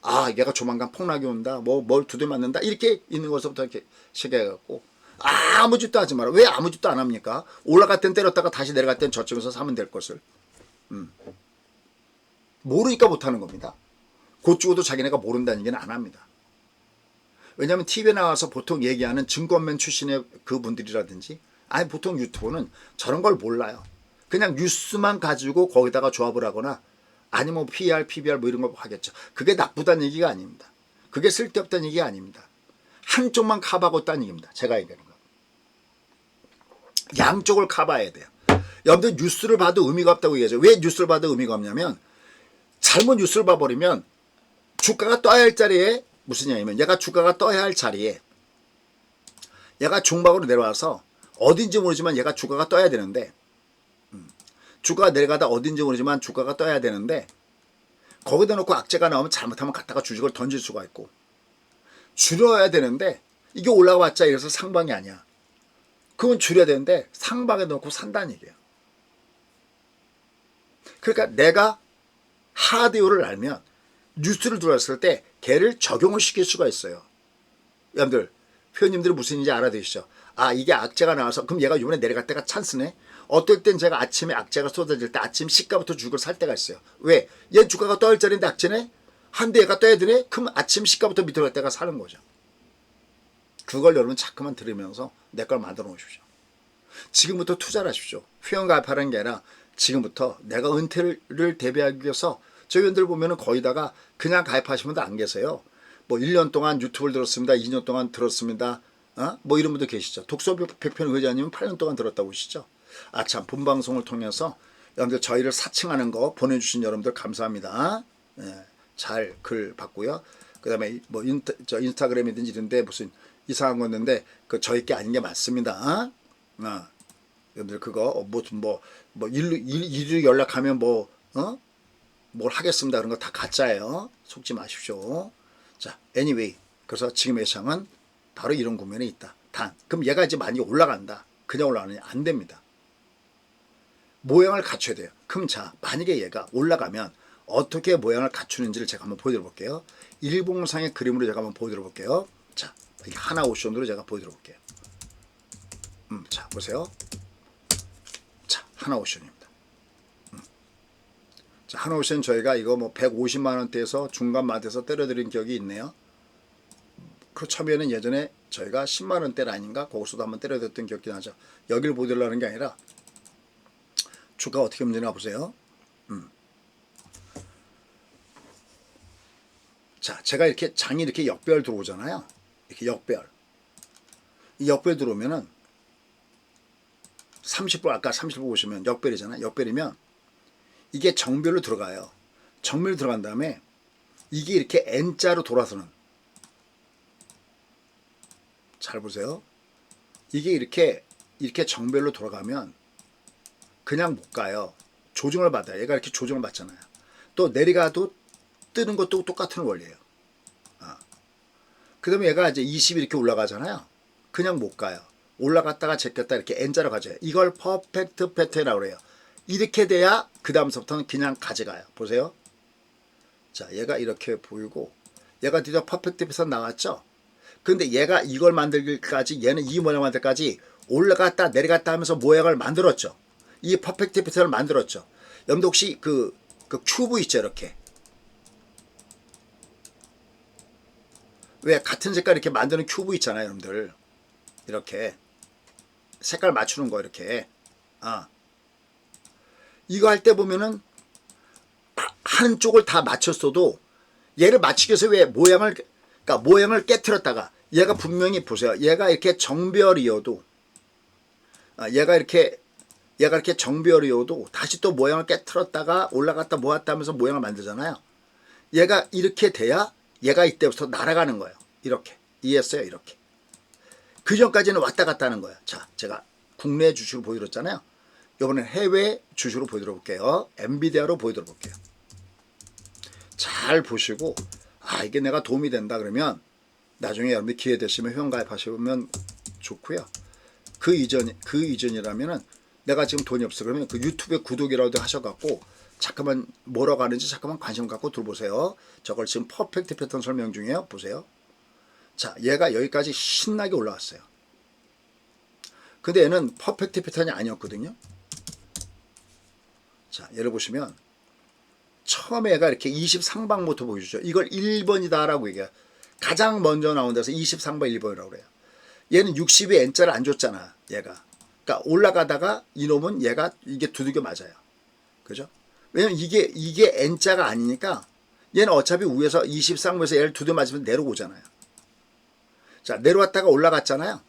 아 얘가 조만간 폭락이 온다 뭘 두들 맞는다 이렇게 있는 것부터 이렇게 시작해갖고 아무 짓도 하지 마라. 왜 아무 짓도 안 합니까? 올라갈 땐 때렸다가 다시 내려갈 땐 저쪽에서 사면 될 것을 모르니까 못하는 겁니다. 곧 죽어도 자기네가 모른다는 얘기는 안 합니다. 왜냐하면 TV에 나와서 보통 얘기하는 증권맨 출신의 그분들이라든지 아니 보통 유튜브는 저런 걸 몰라요. 그냥 뉴스만 가지고 거기다가 조합을 하거나 아니면 PR, PBR 뭐 이런 거 하겠죠. 그게 나쁘다는 얘기가 아닙니다. 그게 쓸데없다는 얘기가 아닙니다. 한쪽만 커버하고 있다는 얘기입니다. 제가 얘기하는 거. 양쪽을 커버해야 돼요. 여러분들 뉴스를 봐도 의미가 없다고 얘기하죠. 왜 뉴스를 봐도 의미가 없냐면 잘못 뉴스를 봐버리면 주가가 떠야 할 자리에 무슨 얘기냐면 얘가 주가가 떠야 할 자리에 얘가 중박으로 내려와서 어딘지 모르지만 얘가 주가가 떠야 되는데 주가가 내려가다 어딘지 모르지만 주가가 떠야 되는데 거기다 놓고 악재가 나오면 잘못하면 갖다가 주식을 던질 수가 있고 줄여야 되는데 이게 올라왔자 이래서 상방이 아니야. 그건 줄여야 되는데 상방에 넣고 산다는 얘기예요. 그러니까 내가 하드웨어를 알면 뉴스를 들었을 때 걔를 적용을 시킬 수가 있어요. 여러분들 회원님들은 무슨 일인지 알아두시죠. 아 이게 악재가 나와서 그럼 얘가 이번에 내려갈 때가 찬스네. 어떨 땐 제가 아침에 악재가 쏟아질 때 아침 시가부터 주식을 살 때가 있어요. 왜? 얘 주가가 떠야 할 자리인데 악재네? 한데 얘가 떠야 되네? 그럼 아침 시가부터 밑으로 갈 때가 사는 거죠. 그걸 여러분 자꾸만 들으면서 내 걸 만들어 놓으십시오. 지금부터 투자를 하십시오. 회원 가입하는 게 아니라 지금부터 내가 은퇴를 대비하기 위해서 저희 회원들 보면은 거의다가 그냥 가입하시는 분도 안 계세요. 뭐 1년 동안 유튜브를 들었습니다. 2년 동안 들었습니다. 뭐 이런 분도 계시죠. 독서백편 회장님은 8년 동안 들었다고 하시죠. 참 본방송을 통해서 여러분들 저희를 사칭하는 거 보내주신 여러분들 감사합니다. 잘 글 받고요. 그 다음에 뭐 인스타그램이든지 이런데 무슨 이상한 거 있는데 그 저희 게 아닌 게 맞습니다. 여러분들 그거 일로 연락하면 뭘 하겠습니다. 그런 거 다 가짜예요. 속지 마십시오. 자, anyway. 그래서 지금의 시장은 바로 이런 국면에 있다. 그럼 얘가 이제 많이 올라간다. 그냥 올라가느냐? 안 됩니다. 모양을 갖춰야 돼요. 그럼 자, 만약에 얘가 올라가면 어떻게 모양을 갖추는지를 제가 한번 보여드려 볼게요. 일봉상의 그림으로 제가 한번 보여드려 볼게요. 자, 하나오션으로 제가 보여드려 볼게요. 자, 보세요. 자, 하나오션입니다. 자, 하나오션 저희가 이거 뭐 150만 원대에서 중간 맛에서 때려드린 기억이 있네요. 그 처음에는 예전에 저희가 10만 원대 라인인가 거기서도 한번 때려댔던 기억이 나죠. 여기를 보여드리려는 게 아니라 주가 어떻게 움직이나 보세요. 자, 제가 이렇게 장이 이렇게 역배열 들어오잖아요. 이렇게 역배열. 이 역배열 들어오면은 30분 아까 30분 보시면 역배열이잖아요. 역배열이면 이게 정배열로 들어가요. 정배열로 들어간 다음에 이게 이렇게 N자로 돌아서는, 잘 보세요. 이게 이렇게 정배열로 돌아가면 그냥 못 가요. 조정을 받아요. 얘가 이렇게 조정을 받잖아요. 또 내려가도 뜨는 것도 똑같은 원리예요. 그 다음에 얘가 이제 20이 이렇게 올라가잖아요. 그냥 못 가요. 올라갔다가 제꼈다 이렇게 N자로 가져요. 이걸 퍼펙트 패턴이라고 그래요. 이렇게 돼야 그 다음서부터는 그냥 가져가요. 보세요. 자, 얘가 이렇게 보이고 얘가 드디어 퍼펙트 패턴 나왔죠. 근데 얘가 이걸 만들기까지, 얘는 이 모양 만들기까지 올라갔다 내려갔다 하면서 모양을 만들었죠. 이 퍼펙트 패턴을 만들었죠. 여러분들 혹시 그 큐브 있죠, 이렇게. 왜 같은 색깔 이렇게 만드는 큐브 있잖아요, 여러분들. 이렇게 색깔 맞추는 거 이렇게. 이거 할 때 보면은 한쪽을 다 맞췄어도 얘를 맞추기 위해서 왜 모양을, 그러니까 모양을 깨트렸다가 얘가 분명히 보세요. 얘가 이렇게 정별이어도 얘가 이렇게 정별이어도 다시 또 모양을 깨트렸다가 올라갔다 모았다 하면서 모양을 만들잖아요. 얘가 이렇게 돼야 얘가 이때부터 날아가는 거예요. 이렇게. 이해했어요? 이렇게. 그 전까지는 왔다 갔다 하는 거예요. 자, 제가 국내 주식으로 보여드렸잖아요. 이번엔 해외 주식으로 보여드려 볼게요. 엔비디아로 보여드려 볼게요. 잘 보시고 이게 내가 도움이 된다 그러면 나중에 여러분들 기회 되시면 회원가입하시면 좋고요. 그 이전이라면은 내가 지금 돈이 없어 그러면 그 유튜브에 구독이라도 하셔갖고 잠깐만 뭐라고 하는지 잠깐만 관심 갖고 들어보세요. 저걸 지금 퍼펙트 패턴 설명 중이에요. 보세요. 자, 얘가 여기까지 신나게 올라왔어요. 근데 얘는 퍼펙트 패턴이 아니었거든요. 자, 얘를 보시면 처음에 얘가 이렇게 20상방부터 보여주죠. 이걸 1번이다 라고 얘기해요. 가장 먼저 나온 데서 20상방 1번이라고 그래요. 얘는 60에 N자를 안 줬잖아, 얘가. 그러니까 올라가다가 이놈은 얘가 이게 두들겨 맞아요. 그죠? 왜냐면 이게 N자가 아니니까 얘는 어차피 위에서 20상부에서 얘를 두들겨 맞으면 내려오잖아요. 자, 내려왔다가 올라갔잖아요.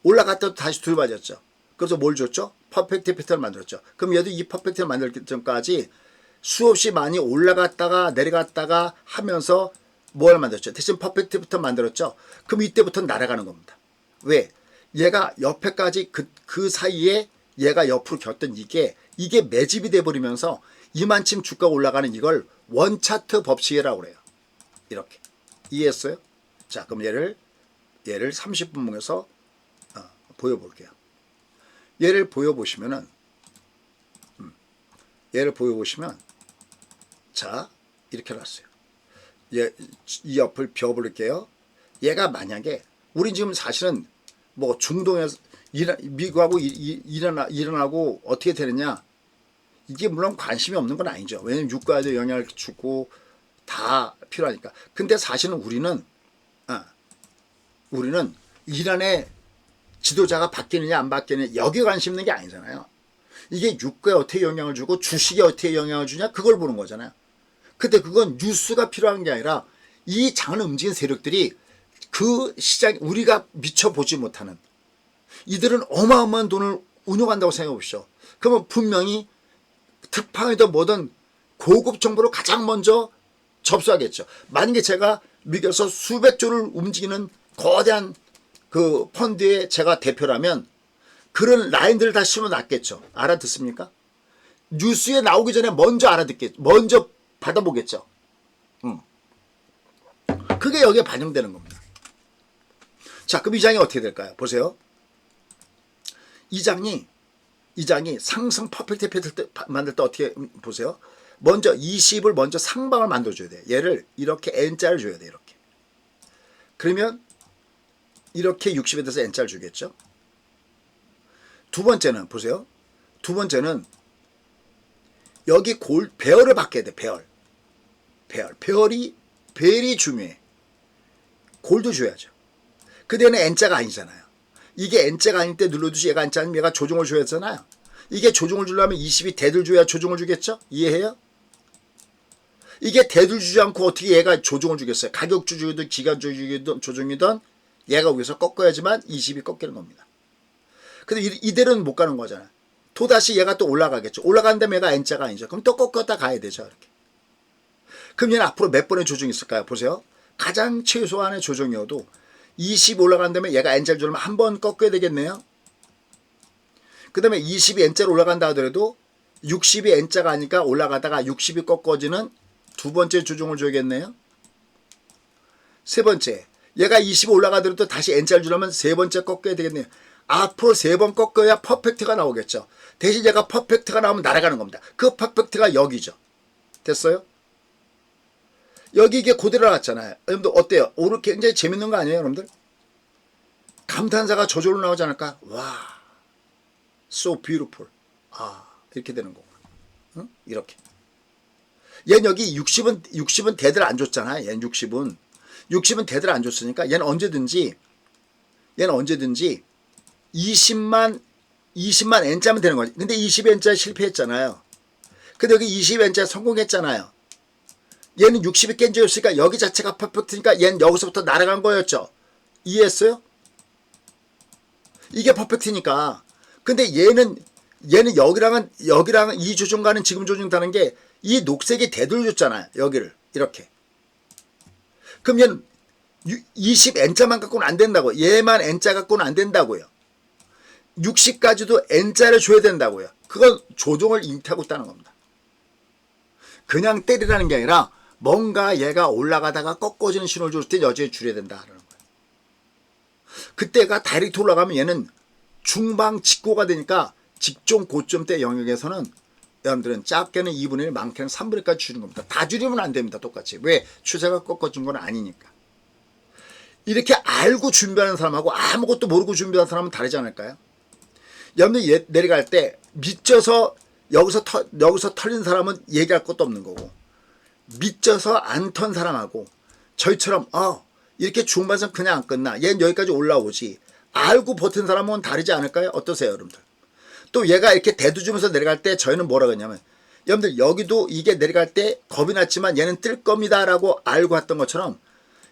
올라갔다도 다시 두들겨 맞았죠. 그래서 뭘 줬죠? 퍼펙트 패턴을 만들었죠. 그럼 얘도 이 퍼펙트를 만들기 전까지 수없이 많이 올라갔다가 내려갔다가 하면서 뭘 만들었죠? 대신 퍼펙트 패턴 만들었죠. 그럼 이때부터 날아가는 겁니다. 왜? 얘가 옆에까지 그 사이에 얘가 옆으로 겼던 이게 매집이 돼버리면서 이만큼 주가가 올라가는 이걸 원차트 법칙이라고 그래요. 이렇게. 이해했어요? 자, 그럼 얘를 30분봉에서 보여볼게요. 얘를 보여보시면 자, 이렇게 놨어요. 이 옆을 비워볼게요. 얘가 만약에 우리 지금 사실은 뭐 중동에서 미국하고 일어나고 어떻게 되느냐, 이게 물론 관심이 없는 건 아니죠. 왜냐면 유가에도 영향을 주고 다 필요하니까. 근데 사실은 우리는 이란의 지도자가 바뀌느냐 안 바뀌느냐 여기에 관심 있는 게 아니잖아요. 이게 유가에 어떻게 영향을 주고 주식에 어떻게 영향을 주냐 그걸 보는 거잖아요. 근데 그건 뉴스가 필요한 게 아니라 이 장을 움직이는 세력들이 그 시장, 우리가 미쳐보지 못하는, 이들은 어마어마한 돈을 운용한다고 생각해 보시죠. 그러면 분명히 특파원이든 뭐든 고급 정보를 가장 먼저 접수하겠죠. 만약에 제가 미국에서 수백 조를 움직이는 거대한 그 펀드의 제가 대표라면 그런 라인들을 다 심어놨겠죠. 알아듣습니까? 뉴스에 나오기 전에 먼저 알아듣겠죠. 먼저 받아보겠죠. 그게 여기에 반영되는 겁니다. 자, 그럼 이 장이 어떻게 될까요? 보세요. 이 장이 상승 퍼펙트 패턴 만들 때 어떻게 보세요? 먼저 20을 먼저 상방을 만들어줘야 돼요. 얘를 이렇게 N자를 줘야 돼요. 이렇게. 그러면 이렇게 60에 대해서 N자를 주겠죠. 두 번째는 보세요. 두 번째는 여기 배열을 바꿔야 돼. 배열이 중요해. 골도 줘야죠. 근데 얘는 N자가 아니잖아요. 이게 N자가 아닐 때 눌러두시 얘가 N자 아니면 얘가 조종을 줘야 하잖아요. 이게 조종을 주려면 20이 대들 줘야 조종을 주겠죠? 이해해요? 이게 대들 주지 않고 어떻게 얘가 조종을 주겠어요? 가격 조종이든 기간 조종이든 얘가 위에서 꺾어야지만 20이 꺾이는 겁니다. 근데 이대로는 못 가는 거잖아요. 또다시 얘가 또 올라가겠죠. 올라간 다음에 얘가 N자가 아니죠. 그럼 또 꺾었다 가야 되죠. 이렇게. 그럼 얘는 앞으로 몇 번의 조종이 있을까요? 보세요. 가장 최소한의 조종이어도 20 올라간 다음에 얘가 N자를 주려면 한 번 꺾어야 되겠네요. 그 다음에 20이 N자로 올라간다 하더라도 60이 N자가 아니까 올라가다가 60이 꺾어지는 두 번째 조종을 줘야겠네요. 세 번째, 얘가 20 올라가더라도 다시 N자를 주려면 세 번째 꺾어야 되겠네요. 앞으로 세 번 꺾어야 퍼펙트가 나오겠죠. 대신 얘가 퍼펙트가 나오면 날아가는 겁니다. 그 퍼펙트가 여기죠. 됐어요? 여기 이게 그대로 나왔잖아요. 여러분들 어때요? 오늘 굉장히 재밌는 거 아니에요, 여러분들? 감탄사가 저절로 나오지 않을까? 와, so beautiful. 아, 이렇게 되는 거고. 응? 이렇게. 얘는 여기 60은 대들 안 줬잖아요. 얘는 60은 대들 안 줬으니까 얘는 언제든지 20만 N자면 되는 거지. 근데 20N자 실패했잖아요. 근데 여기 20N자 성공했잖아요. 얘는 60이 깬적이었으니까 여기 자체가 퍼펙트니까 얘는 여기서부터 날아간 거였죠. 이해했어요? 이게 퍼펙트니까. 근데 얘는 여기랑은 이 조종과는 지금 조종 다른 게 이 녹색이 되돌려줬잖아요. 여기를 이렇게. 그럼 얘는 20N자만 갖고는 안 된다고. 얘만 N자 갖고는 안 된다고요. 60까지도 N자를 줘야 된다고요. 그건 조종을 잉태하고 있다는 겁니다. 그냥 때리라는 게 아니라 뭔가 얘가 올라가다가 꺾어지는 신호를 줄 때 여지에 줄여야 된다는 거예요. 그때가 다이렉트 올라가면 얘는 중방 직고가 되니까 직종 고점대 영역에서는 여러분들은 작게는 2분의 1, 많게는 3분의 1까지 줄이는 겁니다. 다 줄이면 안 됩니다. 똑같이. 왜? 추세가 꺾어진 건 아니니까. 이렇게 알고 준비하는 사람하고 아무것도 모르고 준비하는 사람은 다르지 않을까요? 여러분들 내려갈 때 미쳐서 여기서 털린 사람은 얘기할 것도 없는 거고, 미쳐서 안 턴 사람하고 저희처럼 이렇게 중반선 그냥 안 끝나. 얘는 여기까지 올라오지. 알고 버틴 사람은 다르지 않을까요? 어떠세요, 여러분들? 또 얘가 이렇게 대두주면서 내려갈 때 저희는 뭐라고 했냐면, 여러분들 여기도 이게 내려갈 때 겁이 났지만 얘는 뜰 겁니다라고 알고 했던 것처럼,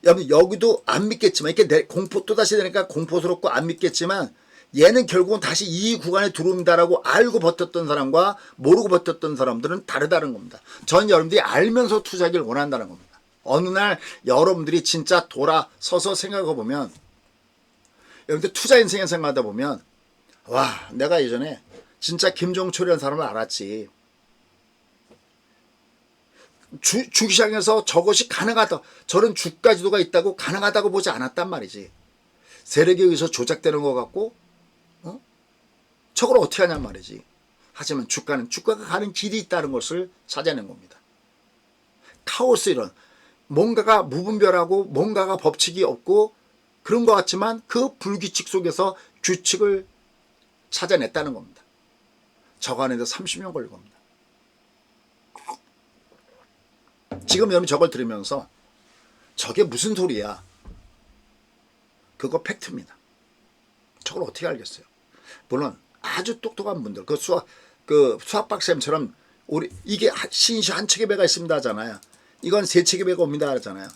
여러분 여기도 안 믿겠지만 이렇게 공포 또다시 되니까 공포스럽고 안 믿겠지만 얘는 결국은 다시 이 구간에 들어옵니다라고 알고 버텼던 사람과 모르고 버텼던 사람들은 다르다는 겁니다. 전 여러분들이 알면서 투자하기를 원한다는 겁니다. 어느 날 여러분들이 진짜 돌아서서 생각해 보면, 여러분들 투자 인생에 생각하다 보면, 와, 내가 예전에 진짜 김종철이라는 사람을 알았지. 주시장에서 저것이 가능하다, 저런 주가 지도가 있다고 가능하다고 보지 않았단 말이지. 세력에 의해서 조작되는 것 같고, 저걸 어떻게 하냔 말이지. 하지만 주가가 가는 길이 있다는 것을 찾아낸 겁니다. 카오스, 이런 뭔가가 무분별하고 뭔가가 법칙이 없고 그런 것 같지만 그 불규칙 속에서 규칙을 찾아냈다는 겁니다. 저거 하는데 30년 걸린 겁니다. 지금 여러분 저걸 들으면서 저게 무슨 소리야? 그거 팩트입니다. 저걸 어떻게 알겠어요? 물론 아주 똑똑한 분들, 수학 박사님처럼 이게 신시 한 척의 배가 있습니다 하잖아요. 이건 세 척의 배가 옵니다 하잖아요.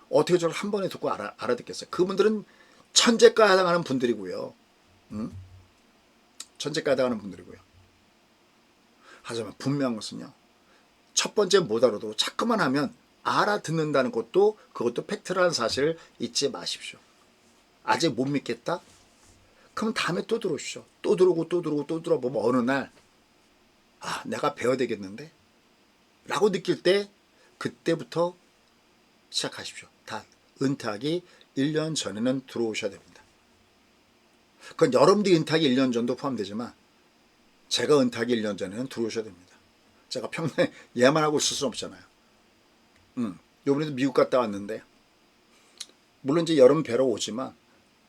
어떻게 저를 한 번에 듣고 알아듣겠어요? 그분들은 천재과 해당하는 분들이고요. 천재과 해당하는 분들이고요. 하지만 분명한 것은요, 첫 번째 못 알아도 자꾸만 하면 알아듣는다는 것도, 그것도 팩트라는 사실을 잊지 마십시오. 아직 못 믿겠다? 그럼 다음에 또 들어오시죠. 또 들어보면 어느 날 내가 배워야 되겠는데? 라고 느낄 때 그때부터 시작하십시오. 다 은퇴하기 1년 전에는 들어오셔야 됩니다. 그건 여러분들이 은퇴하기 1년 전도 포함되지만 제가 은퇴하기 1년 전에는 들어오셔야 됩니다. 제가 평생 얘만 하고 있을 수는 없잖아요. 요번에도 미국 갔다 왔는데, 물론 이제 여름 뵈러 오지만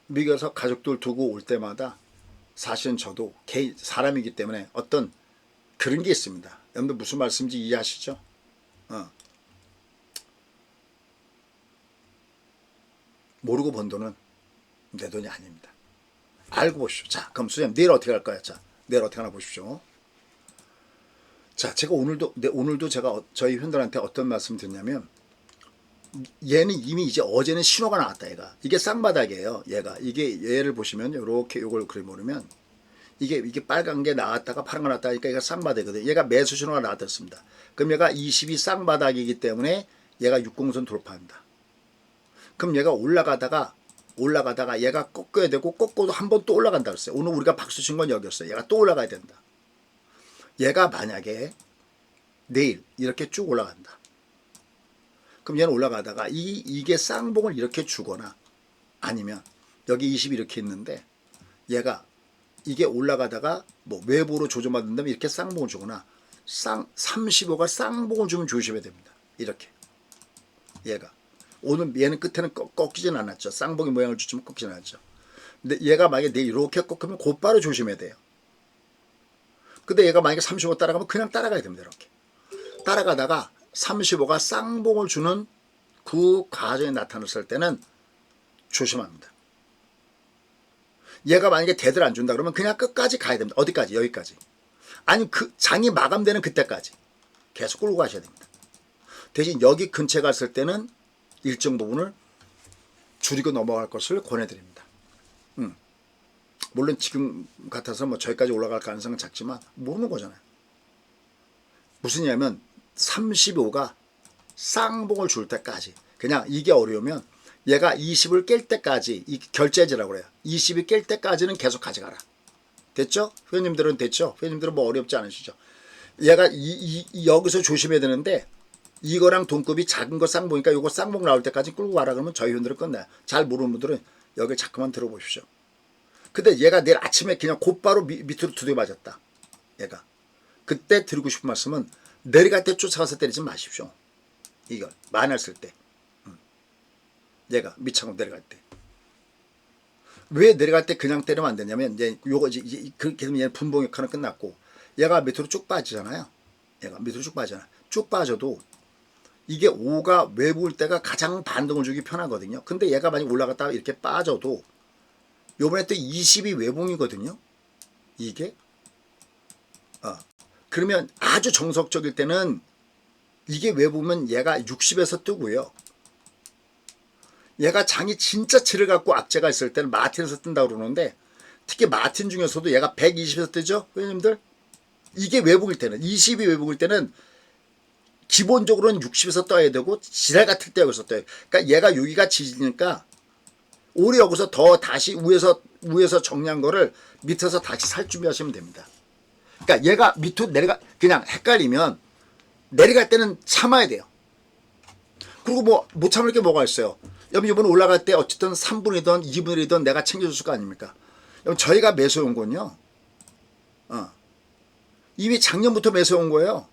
미국에서 가족들 두고 올 때마다 사실은 저도 사람이기 때문에 어떤 그런 게 있습니다. 여러분들 무슨 말씀인지 이해하시죠? 모르고 번 돈은 내 돈이 아닙니다. 알고 보십시오. 자, 그럼 선생님 내일 어떻게 할까요? 자, 내일 어떻게 하나 보십시오. 자, 제가 오늘도 제가 저희 회원들한테 어떤 말씀 드렸냐면, 얘는 이미 이제 어제는 신호가 나왔다. 얘가 이게 쌍바닥이에요. 이게 얘를 보시면 이렇게 요걸 그려보면 이게 빨간 게 나왔다가 파란 거 나왔다가 얘가 쌍바닥이거든요. 얘가 매수 신호가 나왔습니다. 그럼 얘가 20이 쌍바닥이기 때문에 얘가 60선 돌파한다. 그럼 얘가 올라가다가 얘가 꺾어야 되고, 꺾어도 한 번 또 올라간다 그랬어요. 오늘 우리가 박수 친 건 여기였어요. 얘가 또 올라가야 된다. 얘가 만약에 내일 이렇게 쭉 올라간다. 그럼 얘는 올라가다가 이게 쌍봉을 이렇게 주거나, 아니면 여기 20이 이렇게 있는데 얘가 이게 올라가다가 뭐 외부로 조정받는다면 이렇게 쌍봉을 주거나, 35가 쌍봉을 주면 조심해야 됩니다. 이렇게 얘가 오늘 얘는 끝에는 꺾이진 않았죠. 쌍봉의 모양을 주지만 꺾이진 않았죠. 근데 얘가 만약에 내일 이렇게 꺾으면 곧바로 조심해야 돼요. 근데 얘가 만약에 35 따라가면 그냥 따라가야 됩니다. 이렇게 따라가다가 35가 쌍봉을 주는 그 과정이 나타났을 때는 조심합니다. 얘가 만약에 대들 안 준다 그러면 그냥 끝까지 가야 됩니다. 어디까지? 여기까지. 아니 그 장이 마감되는 그때까지 계속 끌고 가셔야 됩니다. 대신 여기 근처에 갔을 때는 일정 부분을 줄이고 넘어갈 것을 권해드립니다. 물론 지금 같아서 뭐 저기까지 올라갈 가능성은 작지만 모르는 거잖아요. 무슨 얘기냐면 35가 쌍봉을 줄 때까지, 그냥 이게 어려우면 얘가 20을 깰 때까지, 이 결제지라고 그래요. 20이 깰 때까지는 계속 가져가라. 됐죠? 회원님들은 됐죠? 회원님들은 뭐 어렵지 않으시죠? 얘가 여기서 조심해야 되는데, 이거랑 동급이 작은 거 쌍봉이니까 이거 쌍봉 나올 때까지 끌고 가라 그러면 저희 회원들은 끝나요. 잘 모르는 분들은 여기 자꾸만 들어보십시오. 근데 얘가 내일 아침에 그냥 곧바로 밑으로 두드려 맞았다. 얘가. 그때 드리고 싶은 말씀은 내려갈 때 쫓아가서 때리지 마십시오. 이걸 많았을 때. 얘가 밑창으로 내려갈 때. 왜 내려갈 때 그냥 때리면 안 되냐면, 이제 요거 이제 그렇게 되면 얘는 분봉 역할은 끝났고, 얘가 밑으로 쭉 빠지잖아요. 얘가 밑으로 쭉 빠지잖아. 쭉 빠져도 이게 5가 외부일 때가 가장 반동을 주기 편하거든요. 근데 얘가 만약 올라갔다가 이렇게 빠져도 요번에 또 20이 외봉이거든요. 이게. 그러면 아주 정석적일 때는 이게 외보면 얘가 60에서 뜨고요. 얘가 장이 진짜 질을 갖고 악재가 있을 때는 마틴에서 뜬다고 그러는데, 특히 마틴 중에서도 얘가 120에서 뜨죠. 회원님들. 이게 외복일 때는, 20이 외복일 때는 기본적으로는 60에서 떠야 되고, 지랄 같을 때 여기서 떠요. 그러니까 얘가 여기가 지지니까 오래 여기서 더 다시 위에서 정리한 거를 밑에서 다시 살 준비하시면 됩니다. 그러니까 얘가 밑으로 그냥 헷갈리면 내려갈 때는 참아야 돼요. 그리고 뭐 못 참을 게 뭐가 있어요. 여러분 이번에 올라갈 때 어쨌든 3분이든 2분이든 내가 챙겨줄 거 아닙니까? 여러분 저희가 매수해온 건요. 이미 작년부터 매수해온 거예요.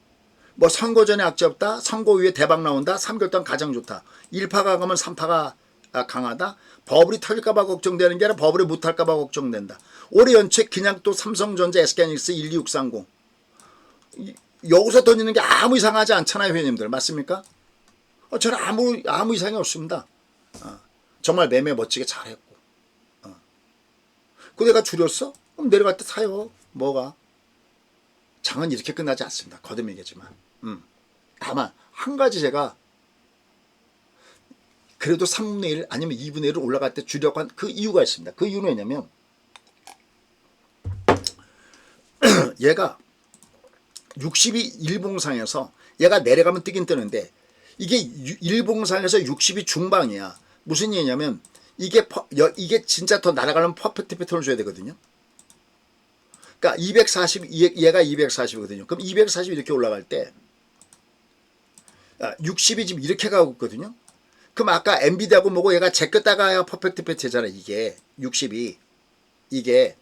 뭐 선거 전에 악재 없다. 선거 이후에 대박 나온다. 3개월 동안 가장 좋다. 1파가 가면 3파가 강하다. 버블이 터질까봐 걱정되는 게 아니라 버블이 못할까봐 걱정된다. 올해 연초에 그냥 또 삼성전자, SK하이닉스 12630 여기서 던지는 게 아무 이상하지 않잖아요. 회원님들 맞습니까? 저는 아무 이상이 없습니다. 정말 매매 멋지게 잘했고. 그 내가 줄였어? 그럼 내려갈 때 사요. 뭐가? 장은 이렇게 끝나지 않습니다. 거듭이겠지만. 다만 한 가지 제가 그래도 3분의 1 아니면 2분의 1을 올라갈 때 주려고 한 그 이유가 있습니다. 그 이유는 뭐냐면 얘가 60이 일봉상에서 얘가 내려가면 뜨긴 뜨는데 이게 일봉상에서 60이 중방이야. 무슨 얘기냐면 이게 진짜 더 날아가는 퍼펙트 패턴을 줘야 되거든요. 그러니까 240 얘가 240이거든요. 그럼 240 이렇게 올라갈 때 60이 지금 이렇게 가고 있거든요. 그럼 아까 엔비디아하고 뭐고 얘가 제꼈다가 퍼펙트 패턴이잖아. 이게 60이 이게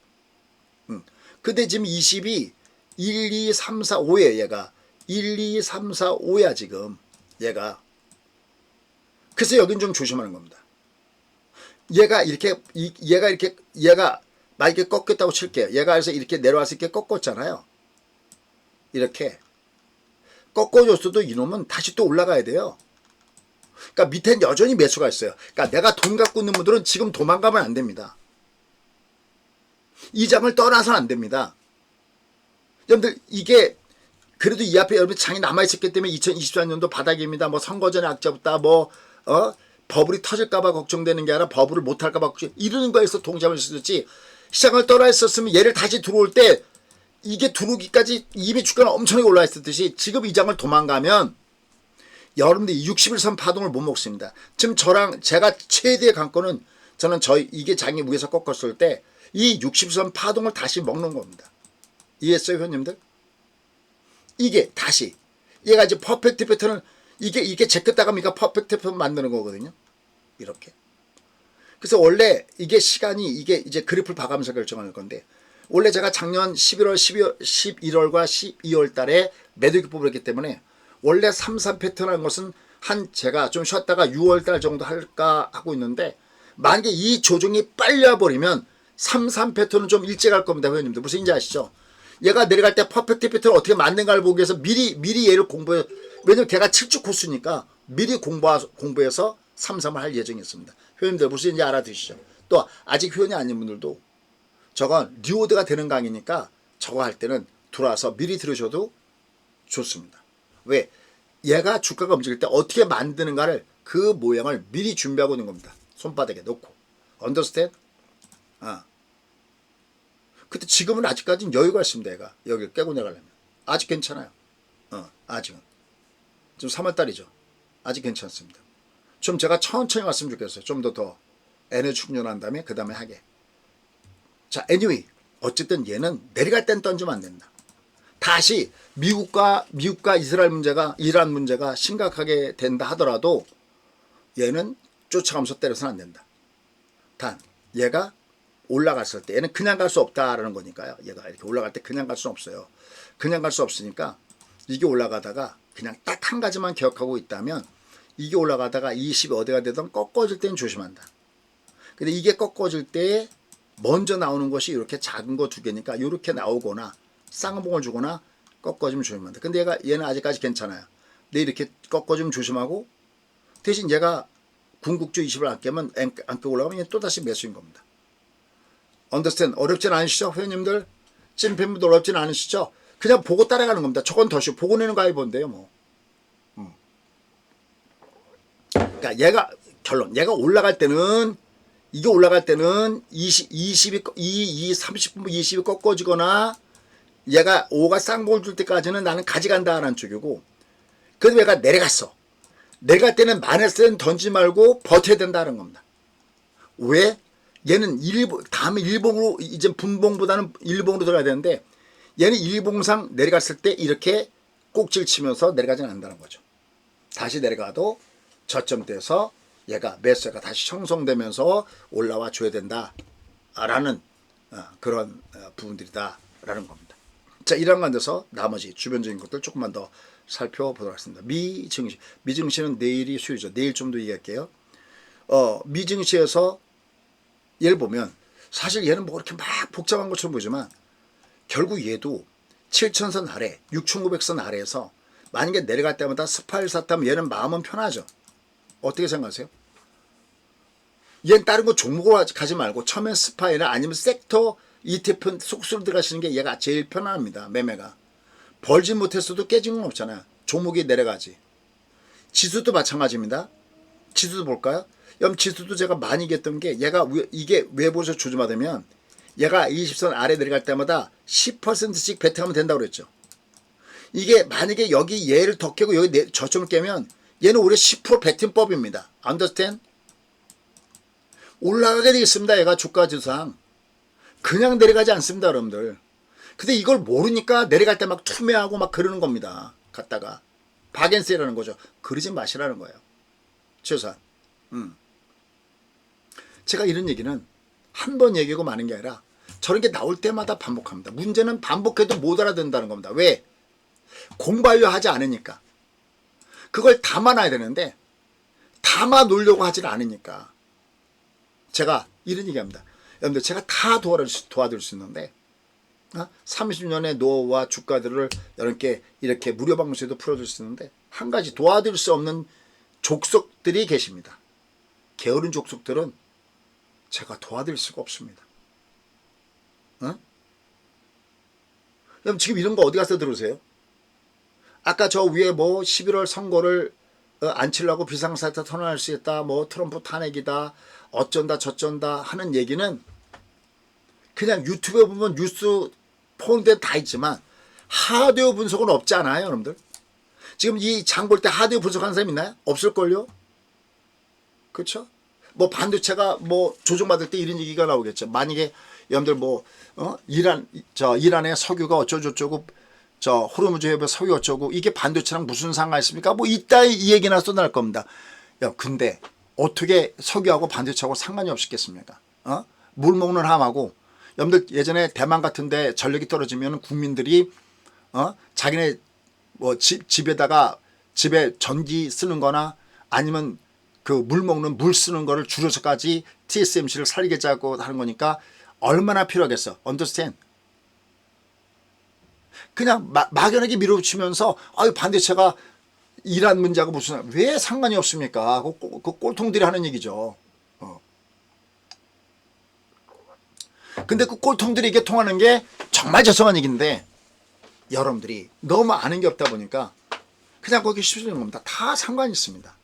근데 지금 20이 1, 2, 3, 4, 5에 얘가 1, 2, 3, 4, 5야 지금 얘가. 그래서 여긴 좀 조심하는 겁니다. 얘가 만약에 꺾였다고 칠게요. 얘가 그래서 이렇게 내려와서 이렇게 꺾었잖아요. 이렇게 꺾어줬어도 이놈은 다시 또 올라가야 돼요. 그러니까 밑엔 여전히 매수가 있어요. 그러니까 내가 돈 갖고 있는 분들은 지금 도망가면 안 됩니다. 이 장을 떠나서는 안 됩니다. 여러분들 이게 그래도 이 앞에 여러분 장이 남아있었기 때문에 2024년도 바닥입니다. 뭐 선거 전에 악재부터 버블이 터질까봐 걱정되는 게 아니라 버블을 못할까봐 걱정, 이러는 거에서 동참을 했었지. 시장을 떠나 있었으면 얘를 다시 들어올 때 이게 들어오기까지 이미 주가는 엄청나게 올라 있었듯이 지금 이 장을 도망가면 여러분들이 60일선 파동을 못 먹습니다. 지금 제가 최대의 관건은 저는 이게 장이 위에서 꺾었을 때 이 60선 파동을 다시 먹는 겁니다. 이해했어요, 회원님들? 이게 다시 얘가 이제 퍼펙트 패턴을 이게 제꼈다가니까 퍼펙트 패턴 만드는 거거든요. 이렇게. 그래서 원래 이게 시간이 이게 이제 그래프를 봐가면서 결정하는 건데 원래 제가 작년 11월과 12월 달에 매도 기법을 했기 때문에 원래 3, 3 패턴 한 것은 제가 좀 쉬었다가 6월 달 정도 할까 하고 있는데 만약에 이 조정이 빨려버리면 3, 3 패턴은 좀 일찍 할 겁니다. 회원님들 무슨 인지 아시죠? 얘가 내려갈 때 퍼펙트 패턴을 어떻게 만든가를 보기 위해서 미리 얘를 공부해. 왜냐면 걔가 7주 코스니까 미리 공부해서 3, 3을 할 예정이었습니다. 회원님들 무슨 인지 알아두시죠? 또 아직 회원이 아닌 분들도 저건 리워드가 되는 강의니까 저거 할 때는 들어와서 미리 들으셔도 좋습니다. 왜? 얘가 주가가 움직일 때 어떻게 만드는가를 그 모양을 미리 준비하고 있는 겁니다. 손바닥에 놓고. 언더스탠드? 근데 지금은 아직까지는 여유가 있습니다. 얘가 여기를 깨고 내가려면 아직 괜찮아요. 아직은 지금 3월달이죠. 아직 괜찮습니다. 좀 제가 천천히 왔으면 좋겠어요. 좀 더 에너지 충전한 다음에 그 다음에 하게. 자, anyway 어쨌든 얘는 내려갈 땐 던지면 안 된다. 다시 미국과 이란 문제가 심각하게 된다 하더라도 얘는 쫓아가면서 때려서는 안 된다. 단 얘가 올라갔을 때 얘는 그냥 갈 수 없다라는 거니까요. 얘가 이렇게 올라갈 때 그냥 갈 수는 없어요. 그냥 갈 수 없으니까 이게 올라가다가 그냥 딱 한 가지만 기억하고 있다면 이게 올라가다가 20이 어디가 되든 꺾어질 때는 조심한다. 근데 이게 꺾어질 때 먼저 나오는 것이 이렇게 작은 거 두 개니까 이렇게 나오거나 쌍봉을 주거나 꺾어지면 조심한다. 근데 얘는 아직까지 괜찮아요. 근데 이렇게 꺾어지면 조심하고 대신 얘가 궁극주 20을 안 깨면 안 깨고 올라가면 얘는 또다시 매수인 겁니다. 언더스탠드 어렵진 않으시죠? 회원님들 찐팬분들 어렵진 않으시죠? 그냥 보고 따라가는 겁니다. 저건 더 쉬워. 보고 내는 가위본데요 뭐. 그러니까 얘가 결론 얘가 올라갈 때는 이게 올라갈 때는 30분 20이 꺾어지거나 얘가 5가 쌍봉을 줄 때까지는 나는 가져간다라는 쪽이고 그래도 얘가 내려갔어. 내려갈 때는 마이너스는 던지지 말고 버텨야 된다는 겁니다. 왜? 얘는 다음에 일봉으로 이제 분봉보다는 일봉으로 들어가야 되는데 얘는 일봉상 내려갔을 때 이렇게 꼭지를 치면서 내려가지는 않는다는 거죠. 다시 내려가도 저점대에서 얘가 매수가 다시 형성되면서 올라와 줘야 된다라는 그런 부분들이다라는 겁니다. 자, 이런 관점에서 나머지 주변적인 것들 조금만 더 살펴보도록 하겠습니다. 미증시는 내일이 수요일이죠. 내일 좀 더 얘기할게요. 미증시에서 얘를 보면 사실 얘는 뭐 이렇게 막 복잡한 것처럼 보이지만 결국 얘도 7,000선 아래 6,900선 아래에서 만약에 내려갈 때마다 스파일 샀다면 얘는 마음은 편하죠. 어떻게 생각하세요? 얘는 다른 거 종목으로 가지 말고 처음엔 스파이나 아니면 섹터 ETF 속수로 들어가시는 게 얘가 제일 편합니다. 매매가. 벌지 못했어도 깨진 건 없잖아요. 종목이 내려가지. 지수도 마찬가지입니다. 지수도 볼까요? 여러분 지수도 제가 많이 얘기했던 게 얘가 이게 외부에서 조정받으면 얘가 20선 아래 내려갈 때마다 10%씩 베팅하면 된다고 그랬죠. 이게 만약에 여기 얘를 더 깨고 여기 저점을 깨면 얘는 오히려 10% 베팅법입니다. Understand? 올라가게 되어 있습니다. 얘가 주가지수상. 그냥 내려가지 않습니다. 여러분들. 근데 이걸 모르니까 내려갈 때 막 투매하고 막 그러는 겁니다. 갔다가. 박앤세라는 거죠. 그러지 마시라는 거예요. 최소한. 제가 이런 얘기는 한 번 얘기하고 마는 게 아니라 저런 게 나올 때마다 반복합니다. 문제는 반복해도 못 알아듣는다는 겁니다. 왜? 공부하려 하지 않으니까. 그걸 담아놔야 되는데 담아 놓으려고 하질 않으니까. 제가 이런 얘기합니다. 여러분들 제가 다 도와드릴 수 있는데 30년의 노하우와 주가들을 여러분께 이렇게 무료 방송에도 풀어줄 수 있는데 한 가지 도와드릴 수 없는 족속들이 계십니다. 게으른 족속들은 제가 도와드릴 수가 없습니다. 어? 그럼 지금 이런 거 어디 가서 들으세요? 아까 저 위에 뭐 11월 선거를 안 치려고 비상사태 선언할 수 있다, 뭐 트럼프 탄핵이다, 어쩐다 저쩐다 하는 얘기는 그냥 유튜브에 보면 뉴스 포함된 다 있지만 하드웨어 분석은 없지 않아요, 여러분들? 지금 이 장 볼 때 하드웨어 분석하는 사람 있나요? 없을걸요? 그렇죠? 뭐 반도체가 뭐 조정받을 때 이런 얘기가 나오겠죠. 만약에 여러분들 뭐 이란의 석유가 어쩌고저쩌고 저 호르무즈 해협의 석유 어쩌고 이게 반도체랑 무슨 상관 있습니까? 뭐 이따위 이 얘기나 쏟아날 겁니다. 야, 근데 어떻게 석유하고 반도체하고 상관이 없겠습니까? 물 먹는 함하고 여러분들 예전에 대만 같은데 전력이 떨어지면 국민들이 자기네 뭐 집에 전기 쓰는 거나 아니면 그 물 먹는 물 쓰는 거를 줄여서까지 TSMC를 살리겠다고 하는 거니까 얼마나 필요하겠어. understand? 그냥 막연하게 밀어붙이면서 아유 반도체가 이란 문제하고 무슨 왜 상관이 없습니까? 그 꼴통들이 하는 얘기죠. 근데 그 꼴통들이 이게 통하는 게 정말 죄송한 얘기인데 여러분들이 너무 아는 게 없다 보니까 그냥 거기 휩쓸리는 겁니다. 다 상관이 있습니다.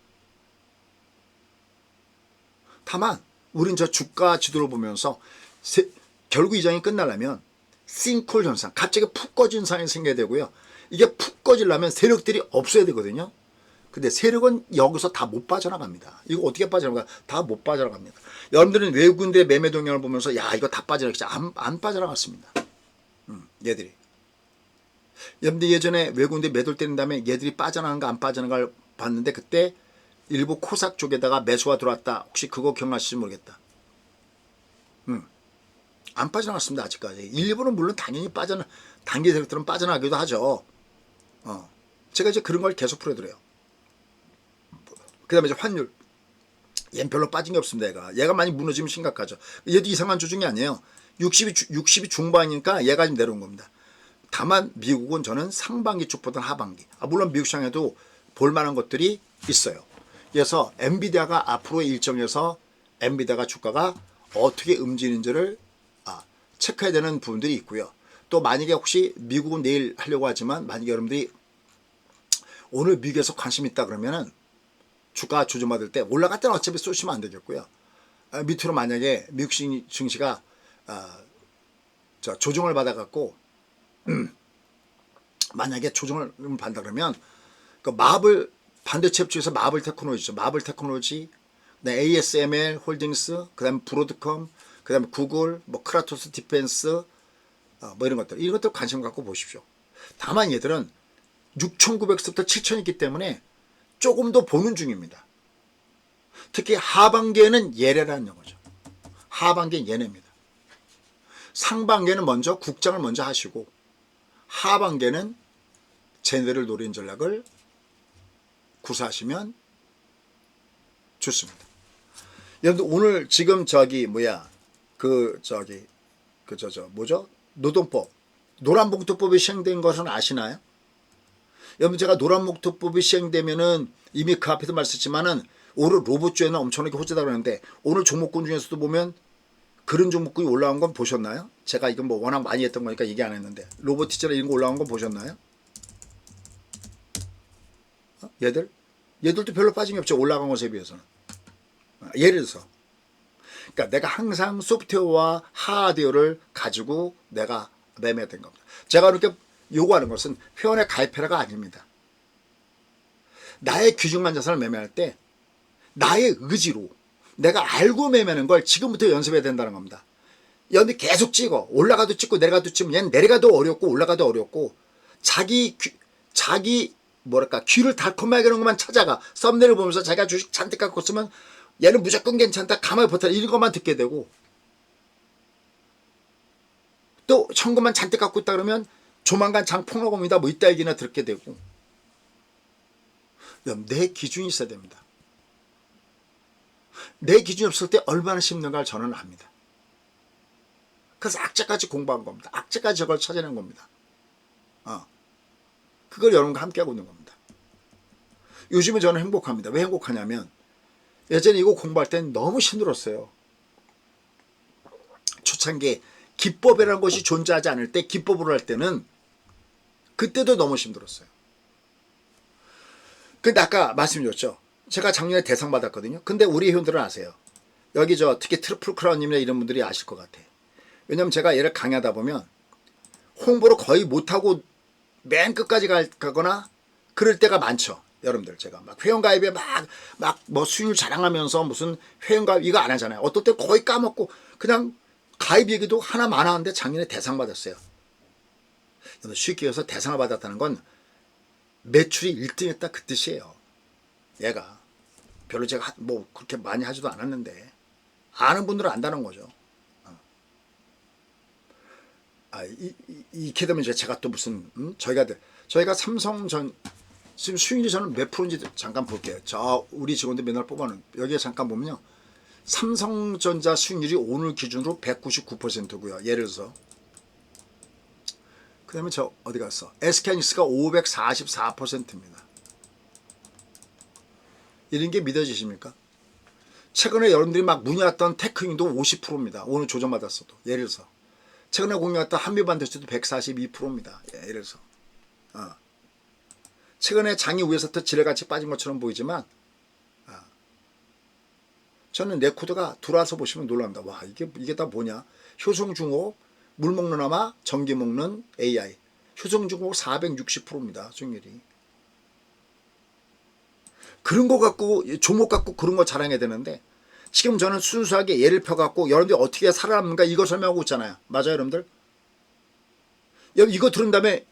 다만 우린 저 주가 지도를 보면서 결국 이 장이 끝나려면 싱크홀 현상, 갑자기 푹 꺼진 상황이 생겨야 되고요. 이게 푹 꺼지려면 세력들이 없어야 되거든요. 근데 세력은 여기서 다 못 빠져나갑니다. 이거 어떻게 빠져나가? 다 못 빠져나갑니다. 여러분들은 외국인들의 매매 동향을 보면서 야 이거 다 빠져나가지 안 빠져나갔습니다. 얘들이. 여러분들 예전에 외국인들 매도를 때린 다음에 얘들이 빠져나간가 안 빠져나가를 봤는데 그때 일부 코삭 쪽에다가 매수가 들어왔다. 혹시 그거 기억나실지 모르겠다. 안 빠져나갔습니다. 아직까지. 일부는 물론 당연히 단기 세력들은 빠져나가기도 하죠. 제가 이제 그런 걸 계속 풀어드려요. 그 다음에 이제 환율. 얘는 별로 빠진 게 없습니다. 얘가 많이 무너지면 심각하죠. 얘도 이상한 조정이 아니에요. 60이 중반이니까 얘가 좀 내려온 겁니다. 다만 미국은 저는 상반기 쪽보다는 하반기. 물론 미국 시장에도 볼만한 것들이 있어요. 그래서 엔비디아가 앞으로의 일정에서 엔비디아가 주가가 어떻게 움직이는지를 체크해야 되는 부분들이 있고요. 또 만약에 혹시 미국은 내일 하려고 하지만 만약에 여러분들이 오늘 미국에서 관심 있다 그러면은 주가 조정받을 때 올라갈 때는 어차피 쏘시면 안 되겠고요. 밑으로 만약에 미국 증시가 조정을 받아갖고 만약에 조정을 받는다 그러면 그 마블 반도체 쪽에서 마블 테크놀로지죠. 마블 테크놀로지, ASML 홀딩스, 그다음에 브로드컴, 그다음에 구글, 뭐 크라토스 디펜스, 뭐 이런 것들 관심 갖고 보십시오. 다만 얘들은 6,900서부터 7,000이기 때문에 조금 더 보는 중입니다. 특히 하반기에는 예래라는 거죠. 하반기엔 예내입니다. 상반기에는 먼저 국장을 먼저 하시고 하반기에는 제네를 노리는 전략을 구사하시면 좋습니다. 여러분들 오늘 지금 노동법 노란봉투법이 시행된 것은 아시나요? 여러분 제가 노란봉투법이 시행되면은 이미 그 앞에도 말씀했지만은 오늘 로봇주에는 엄청나게 호재다 그러는데 오늘 종목군 중에서도 보면 그런 종목군이 올라온 건 보셨나요? 제가 이건 뭐 워낙 많이 했던 거니까 얘기 안 했는데 로보티처럼 이런 거 올라온 건 보셨나요? 얘들도 별로 빠진 게 없죠. 올라간 것에 비해서는. 예를 들어서 그러니까 내가 항상 소프트웨어와 하드웨어를 가지고 내가 매매된 겁니다. 제가 이렇게 요구하는 것은 회원에 가입해라가 아닙니다. 나의 귀중한 자산을 매매할 때 나의 의지로 내가 알고 매매하는 걸 지금부터 연습해야 된다는 겁니다. 여기 계속 찍어. 올라가도 찍고 내려가도 찍으면 얘는 내려가도 어렵고 올라가도 어렵고 자기 귀를 달콤하게 하는 것만 찾아가. 썸네일을 보면서 자기가 주식 잔뜩 갖고 있으면 얘는 무조건 괜찮다. 가만히 버텨라. 이런 것만 듣게 되고 또 현금만 잔뜩 갖고 있다 그러면 조만간 장 폭락 옵니다. 뭐 이따 얘기나 듣게 되고 내 기준이 있어야 됩니다. 내 기준이 없을 때 얼마나 힘든가를 저는 압니다. 그래서 악재까지 공부한 겁니다. 악재까지 저걸 찾아낸 겁니다. 그걸 여러분과 함께하고 있는 겁니다. 요즘에 저는 행복합니다. 왜 행복하냐면 예전에 이거 공부할 때는 너무 힘들었어요. 초창기에 기법이라는 것이 존재하지 않을 때 기법으로 할 때는 그때도 너무 힘들었어요. 근데 아까 말씀드렸죠. 제가 작년에 대상 받았거든요. 근데 우리 회원들은 아세요. 여기 특히 트리플 크라운님이나 이런 분들이 아실 것 같아. 왜냐면 제가 얘를 강의하다 보면 홍보를 거의 못하고 맨 끝까지 가거나 그럴 때가 많죠. 여러분들 제가 막 회원가입에 막 뭐 수익률 자랑하면서 무슨 회원가입 이거 안 하잖아요. 어떨 때 거의 까먹고 그냥 가입 얘기도 하나만 하는데 작년에 대상 받았어요. 쉽게 해서 대상을 받았다는 건 매출이 1등 했다 그 뜻이에요. 얘가 별로 제가 뭐 그렇게 많이 하지도 않았는데 아는 분들은 안다는 거죠. 이렇게 되면 제가 또 무슨 저희가 삼성전 지금 수익률이 저는 몇 프로인지 잠깐 볼게요. 우리 직원들 맨날 뽑아놓은 여기에 잠깐 보면요. 삼성전자 수익률이 오늘 기준으로 199%고요. 예를 들어서 그 다음에 어디 갔어? SK하이닉스가 544%입니다. 이런 게 믿어지십니까? 최근에 여러분들이 막 문의했던 테크닉도 50%입니다. 오늘 조정받았어도. 예를 들어서 최근에 공유했던 한미반도체도 142%입니다. 예를 들어서 최근에 장이 위에서부터 지뢰같이 빠진 것처럼 보이지만 저는 내 코드가 들어와서 보시면 놀랍니다. 와 이게 다 뭐냐? 효성중공업, 물 먹는 아마, 전기 먹는 AI. 효성중공업 460%입니다. 수익률이. 그런 거 갖고 종목 갖고 그런 거 자랑해야 되는데 지금 저는 순수하게 예를 펴갖고 여러분들이 어떻게 살아남는가 이거 설명하고 있잖아요. 맞아요 여러분들? 이거 들은 다음에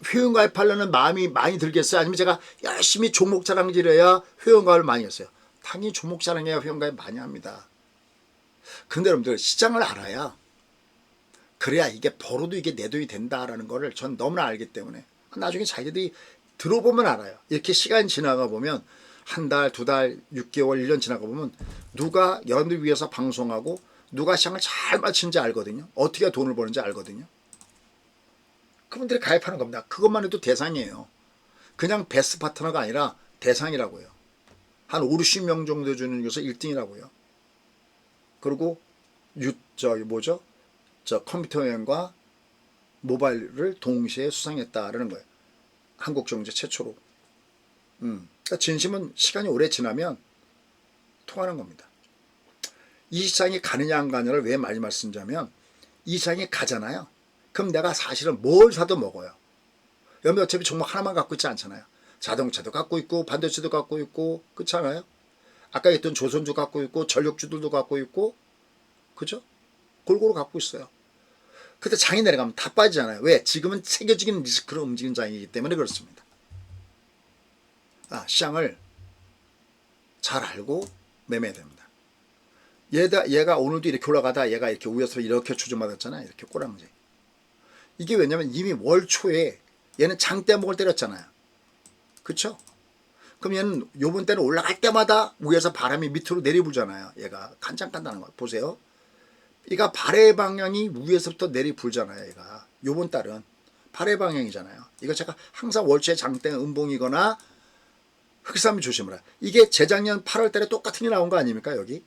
회원가입하려는 마음이 많이 들겠어요? 아니면 제가 열심히 종목 자랑질 해야 회원가입을 많이 했어요? 당연히 종목 자랑해야 회원가입 많이 합니다. 그런데 여러분들 시장을 알아야 그래야 이게 벌어도 이게 내 돈이 된다라는 거를 전 너무나 알기 때문에 나중에 자기들이 들어보면 알아요. 이렇게 시간이 지나가 보면 한 달, 두 달, 6개월, 1년 지나가 보면 누가 여러분들 위해서 방송하고 누가 시장을 잘 맞추는지 알거든요. 어떻게 돈을 버는지 알거든요. 그분들이 가입하는 겁니다. 그것만 해도 대상이에요. 그냥 베스트 파트너가 아니라 대상이라고요. 한 5, 60명 정도 주는 것에서 1등이라고요. 그리고 컴퓨터 여행과 모바일을 동시에 수상했다라는 거예요. 한국경제 최초로. 그러니까 진심은 시간이 오래 지나면 통하는 겁니다. 이 시장이 가느냐 안 가느냐를 왜 많이 말씀드리냐면 이 시장이 가잖아요. 그럼 내가 사실은 뭘 사도 먹어요. 여러분 어차피 종목 하나만 갖고 있지 않잖아요. 자동차도 갖고 있고 반도체도 갖고 있고 그렇잖아요. 아까 했던 조선주 갖고 있고 전력주들도 갖고 있고 그죠? 골고루 갖고 있어요. 근데 장이 내려가면 다 빠지잖아요. 왜? 지금은 세계적인 리스크로 움직이는 장이기 때문에 그렇습니다. 시장을 잘 알고 매매해야 됩니다. 얘가 오늘도 이렇게 올라가다 얘가 이렇게 위에서 이렇게 조정받았잖아요. 이렇게 꼬랑지. 이게 왜냐면 이미 월 초에 얘는 장대목을 때렸잖아요. 그쵸? 그럼 얘는 요번 때는 올라갈 때마다 위에서 바람이 밑으로 내리불잖아요. 얘가 간장간다는 거 보세요. 얘가 발의 방향이 위에서부터 내리불잖아요. 얘가 요번 달은 발의 방향이잖아요. 이거 제가 항상 월초에 장대 음봉이거나 흑삼이 조심을 해. 이게 재작년 8월 달에 똑같은 게 나온 거 아닙니까? 여기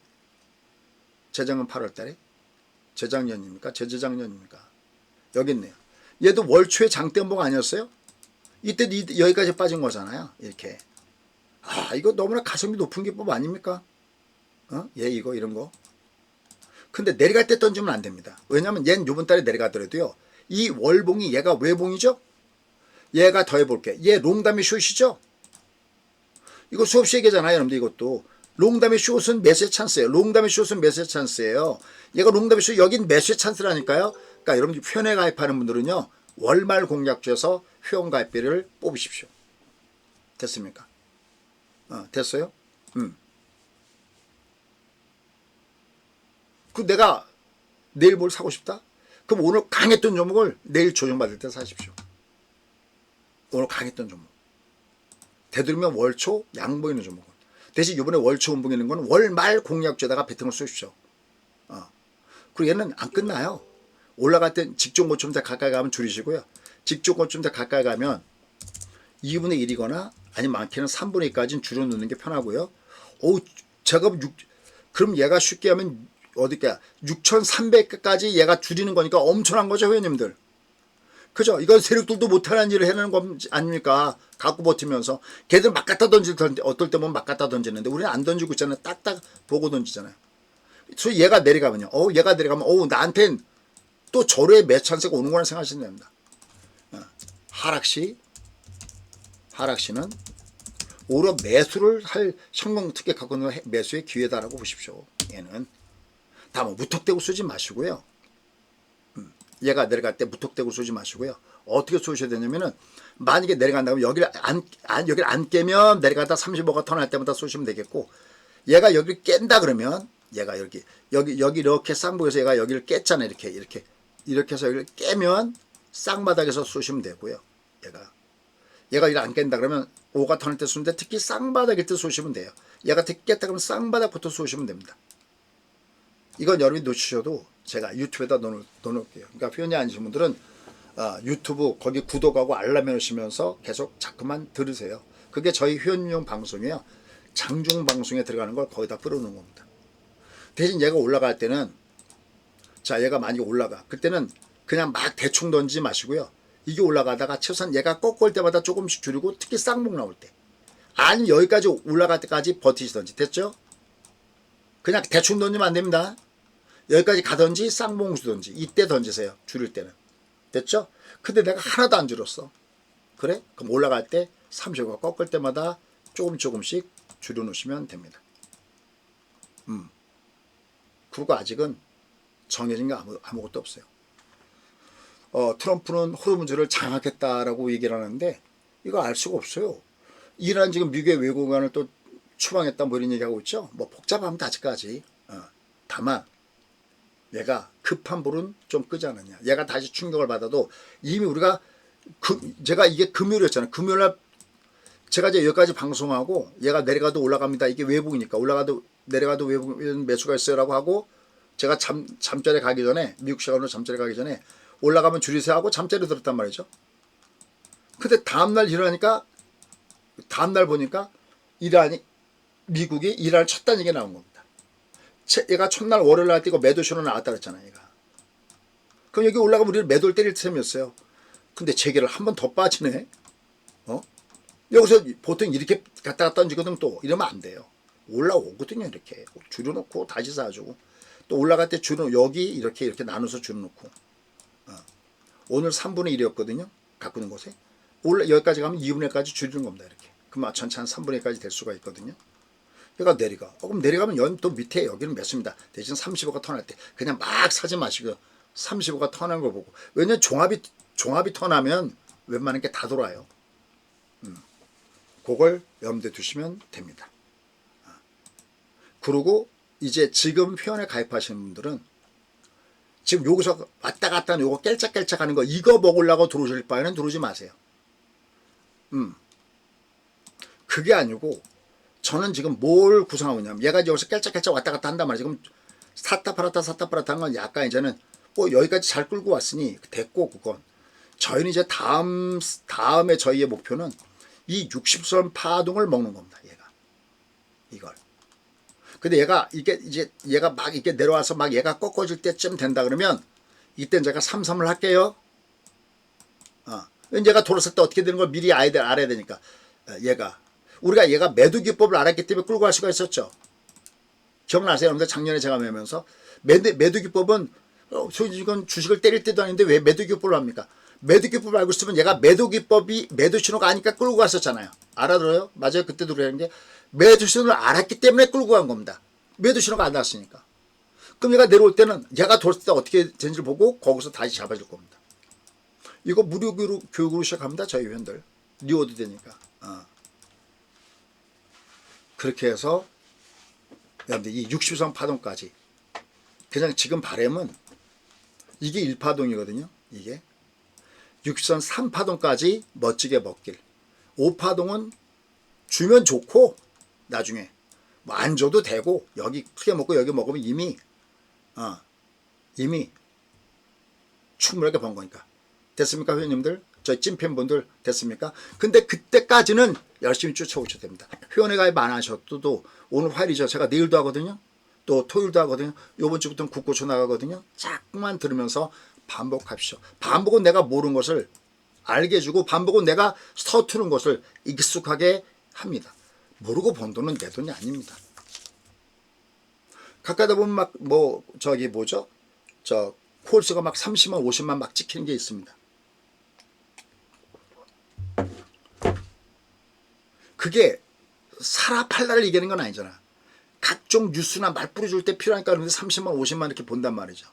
재작년 8월 달에 재작년입니까? 재작년입니까? 여기 있네요. 얘도 월초에 장대 음봉 아니었어요? 이때 여기까지 빠진 거잖아요. 이렇게. 이거 너무나 가성비 높은 기법 아닙니까? 이거 이런 거. 근데 내려갈 때 던지면 안 됩니다. 왜냐면 얘는 요번 달에 내려가더라도요. 이 월봉이 얘가 왜 봉이죠? 얘가 더 해볼게. 얘 롱다미 숏이죠? 이거 수없이 얘기잖아요. 여러분들 이것도. 롱다미 숏은 매수의 찬스예요. 롱다미 숏은 매수의 찬스예요. 얘가 롱다미 숏 여긴 매수의 찬스라니까요. 그러니까 여러분들 회원에 가입하는 분들은요. 월말 공략주에서 회원 가입비를 뽑으십시오. 됐습니까? 됐어요? 그 내가 내일 뭘 사고 싶다? 그럼 오늘 강했던 종목을 내일 조정받을 때 사십시오. 오늘 강했던 종목. 되도록이면 월초 양 보이는 종목은. 대신 이번에 월초 음봉 있는 건 월말 공략주에다가 배팅을 쏘십시오. 그리고 얘는 안 끝나요. 올라갈 때 직종 고점 더 가까이 가면 줄이시고요. 직종 고점 더 가까이 가면 2분의 1이거나 아니 많게는 3분의 2까지는 줄여놓는 게 편하고요. 제가 그럼 얘가 쉽게 하면 어디까 6,300까지 얘가 줄이는 거니까 엄청난 거죠, 회원님들. 그죠? 이건 세력들도 못하는 일을 해내는 거 아닙니까? 갖고 버티면서. 걔들 막 갖다 던지는데, 어떨 때 보면 막 갖다 던지는데, 우리는 안 던지고 있잖아요. 딱딱 보고 던지잖아요. 그래서 얘가 내려가면요. 얘가 내려가면, 나한텐 또 절호의 매찬세가 오는 거라 생각하시면 됩니다. 하락시는 오히려 매수를 할 성공특혜 갖고 있는 매수의 기회다라고 보십시오. 얘는. 다만 무턱대고 쏘지 마시고요. 얘가 내려갈 때 무턱대고 쏘지 마시고요. 어떻게 쏘셔야 되냐면은 만약에 내려간다면 여기를 안 깨면 내려가다 35가 턴할 때마다 쏘시면 되겠고, 얘가 여기를 깬다 그러면 얘가 여기 이렇게 쌍봉에서 얘가 여기를 깼잖아요. 이렇게 해서 여기를 깨면 쌍바닥에서 쏘시면 되고요. 얘가 이를 안 깬다 그러면 5가 턴할 때 쏘는데 특히 쌍바닥일 때 쏘시면 돼요. 얘가 특히 깼다 그러면 쌍바닥부터 쏘시면 됩니다. 이건 여러분이 놓치셔도 제가 유튜브에다 넣어놓을게요. 그러니까 회원이 아니신 분들은 유튜브 거기 구독하고 알람 해놓으시면서 계속 자꾸만 들으세요. 그게 저희 회원용 방송이에요. 장중 방송에 들어가는 걸 거기다 끌어놓은 겁니다. 대신 얘가 올라갈 때는, 자, 얘가 만약에 올라가. 그때는 그냥 막 대충 던지지 마시고요. 이게 올라가다가 최소한 얘가 꺾을 때마다 조금씩 줄이고, 특히 쌍봉 나올 때. 아니, 여기까지 올라갈 때까지 버티시던지. 됐죠? 그냥 대충 던지면 안 됩니다. 여기까지 가든지 쌍봉 주든지 이때 던지세요. 줄일 때는. 됐죠? 근데 내가 하나도 안 줄였어. 그래? 그럼 올라갈 때 30가 꺾을 때마다 조금씩 줄여놓으시면 됩니다. 그리고 아직은 정해진 게 아무것도 없어요. 트럼프는 호르무즈를 장악했다라고 얘기를 하는데 이거 알 수가 없어요. 이란 지금 미국의 외교관을 또 추방했다 뭐 이런 얘기하고 있죠. 뭐 복잡합니다 아직까지. 다만 얘가 급한 불은 좀 끄지 않느냐. 얘가 다시 충격을 받아도 이미 우리가 제가 이게 금요일이었잖아요. 금요일날 제가 이제 여기까지 방송하고 얘가 내려가도 올라갑니다. 이게 외국이니까 올라가도 내려가도 외국 매수가 있어요라고 하고 제가 잠자리 가기 전에 미국 시간으로 잠자리 가기 전에 올라가면 줄이세요 하고 잠자리 들었단 말이죠. 근데 다음날 일어나니까 다음날 보니까 미국이 이란을 쳤다는 얘기가 나온 겁니다. 얘가 첫날 월요일 날 뛰고 매도 신호 나왔다 그랬잖아요. 얘가. 그럼 여기 올라가면 우리를 매도를 때릴 셈이었어요. 근데 재계를 한 번 더 빠지네. 여기서 보통 이렇게 갔다 던지거든. 또 이러면 안 돼요. 올라오거든요. 이렇게 줄여놓고 다시 사주고 또 올라갈 때 여기 이렇게 나눠서 줄여놓고 오늘 3분의 1이었거든요. 갖고 있는 곳에 여기까지 가면 2분의 1까지 줄이는 겁니다. 이렇게. 그럼 전체 한 3분의 1까지 될 수가 있거든요. 얘가 내려가. 그럼 내려가면 또 밑에 여기는 맺습니다. 대신 35가 턴할 때 그냥 막 사지 마시고 35가 턴한 거 보고. 왜냐면 종합이 턴하면 웬만한 게 다 돌아요. 그걸 염두에 두시면 됩니다. 그리고 이제 지금 회원에 가입하시는 분들은 지금 여기서 왔다 갔다 하는 요거 깰짝깰짝 하는 거 이거 먹으려고 들어오실 바에는 들어오지 마세요. 그게 아니고 저는 지금 뭘 구성하고 있냐면 얘가 여기서 깰짝깰짝 왔다 갔다 한단 말이에요. 지금 샀다 팔았다 한 건 약간 이제는 뭐 여기까지 잘 끌고 왔으니 됐고 그건 저희는 이제 다음에 저희의 목표는 이 60선 파동을 먹는 겁니다. 이걸. 근데 얘가 막 이렇게 내려와서 막 얘가 꺾어질 때쯤 된다 그러면 이땐 제가 3-3을 할게요. 얘가 돌았을 때 어떻게 되는 걸 미리 알아야 되니까. 우리가 얘가 매도 기법을 알았기 때문에 끌고 갈 수가 있었죠. 기억나세요? 여러분들 작년에 제가 매면서 매도 기법은 이건 주식을 때릴 때도 아닌데 왜 매도 기법을 합니까? 매도 기법을 알고 있으면 얘가 매도 기법이 매도 신호가 아니까 끌고 갔었잖아요. 알아들어요? 맞아요. 그때도 그랬는 게 매도 신호를 알았기 때문에 끌고 간 겁니다. 매도 신호가 안 나왔으니까. 그럼 얘가 내려올 때는 얘가 돌았을 때 어떻게 되는지를 보고 거기서 다시 잡아줄 겁니다. 이거 무료 교육으로 시작합니다. 저희 회원들. 리워드 되니까. 그렇게 해서 여러분들 이 60선 파동까지 그냥 지금 바람은 이게 1파동이거든요. 이게 60선 3파동까지 멋지게 먹길. 5파동은 주면 좋고 나중에 뭐 안 줘도 되고 여기 크게 먹고 여기 먹으면 이미 충분하게 번 거니까. 됐습니까 회원님들? 저희 찐팬분들 됐습니까? 근데 그때까지는 열심히 쫓아오셔야 됩니다. 회원회 가입 안 하셔도 오늘 화요일이죠. 제가 내일도 하거든요. 또 토요일도 하거든요. 요번 주부터는 국고초 나가거든요. 자꾸만 들으면서 반복하십시오. 반복은 내가 모르는 것을 알게 해주고 반복은 내가 서투른 것을 익숙하게 합니다. 모르고 번 돈은 내 돈이 아닙니다. 가까이다 보면 막 콜스가 막 30만 50만 막 찍히는 게 있습니다. 그게 사라 팔라를 얘기하는 건 아니잖아. 각종 뉴스나 말뿌리 줄 때 필요하니까 그런데 30만 50만 이렇게 본단 말이죠.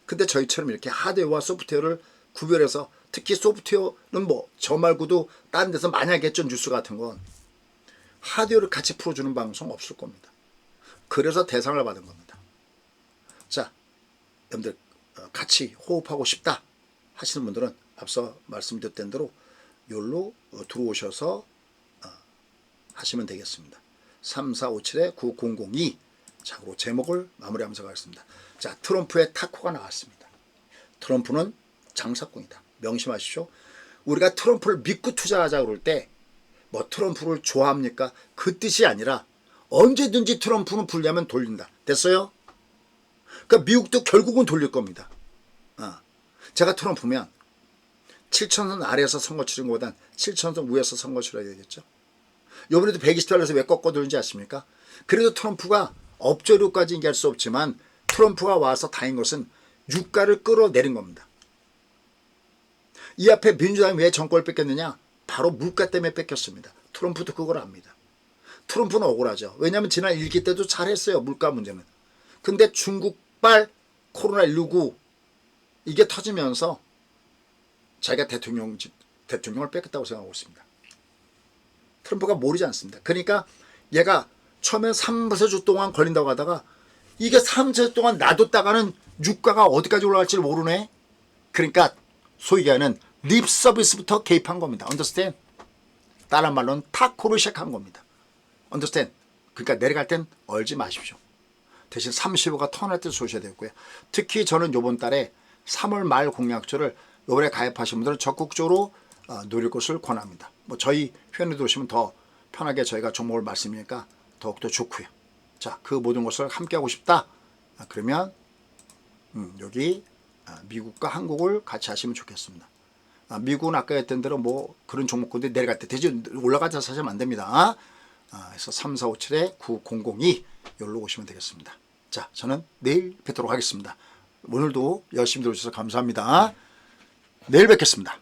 근데 저희처럼 이렇게 하드웨어와 소프트웨어를 구별해서 특히 소프트웨어는 저 말고도 다른 데서 만약에 했죠. 뉴스 같은 건 하드웨어를 같이 풀어주는 방송 없을 겁니다. 그래서 대상을 받은 겁니다. 자, 여러분들 같이 호흡하고 싶다 하시는 분들은 앞서 말씀드렸던 대로 여기로 들어오셔서 하시면 되겠습니다. 3457-9002 자, 그리고 제목을 마무리하면서 가겠습니다. 자, 트럼프의 타코가 나왔습니다. 트럼프는 장사꾼이다. 명심하십시오. 우리가 트럼프를 믿고 투자하자 그럴 때 트럼프를 좋아합니까? 그 뜻이 아니라 언제든지 트럼프는 불리하면 돌린다. 됐어요? 그러니까 미국도 결국은 돌릴 겁니다. 제가 트럼프면 7천선 아래에서 선거 치른 것보단 7천선 위에서 선거 치러야 되겠죠. 이번에도 120달러에서 왜 꺾어들는지 아십니까? 그래도 트럼프가 업조료까지 얘기할 수 없지만 트럼프가 와서 다행인 것은 유가를 끌어내린 겁니다. 이 앞에 민주당이 왜 정권을 뺏겼느냐? 바로 물가 때문에 뺏겼습니다. 트럼프도 그걸 압니다. 트럼프는 억울하죠. 왜냐하면 지난 1기 때도 잘했어요. 물가 문제는. 근데 중국발 코로나19 이게 터지면서 자기가 대통령을 뺏겼다고 생각하고 있습니다. 트럼프가 모르지 않습니다. 그러니까 얘가 처음에 3-4주 동안 걸린다고 하다가 이게 3-4주 동안 놔뒀다가는 유가가 어디까지 올라갈지 모르네. 그러니까 소위 얘기하는 립 서비스부터 개입한 겁니다. understand? 다른 말로는 타코를 시작한 겁니다. understand? 그러니까 내려갈 땐 얼지 마십시오. 대신 35가 턴할 때 쏘셔야 되고요. 특히 저는 이번 달에 3월 말 공약주를 이번에 가입하신 분들은 적극적으로 누릴 것을 권합니다. 저희 회원에 들어오시면 더 편하게 저희가 종목을 말씀이니까 더욱더 좋고요. 자, 그 모든 것을 함께 하고 싶다. 그러면 여기 미국과 한국을 같이 하시면 좋겠습니다. 미국은 아까 했던 대로 그런 종목군들이 내려갈 때 대지 올라가자 사시면 안 됩니다. 그래서 3457-9002 여기로 오시면 되겠습니다. 자, 저는 내일 뵙도록 하겠습니다. 오늘도 열심히 들어주셔서 감사합니다. 내일 뵙겠습니다.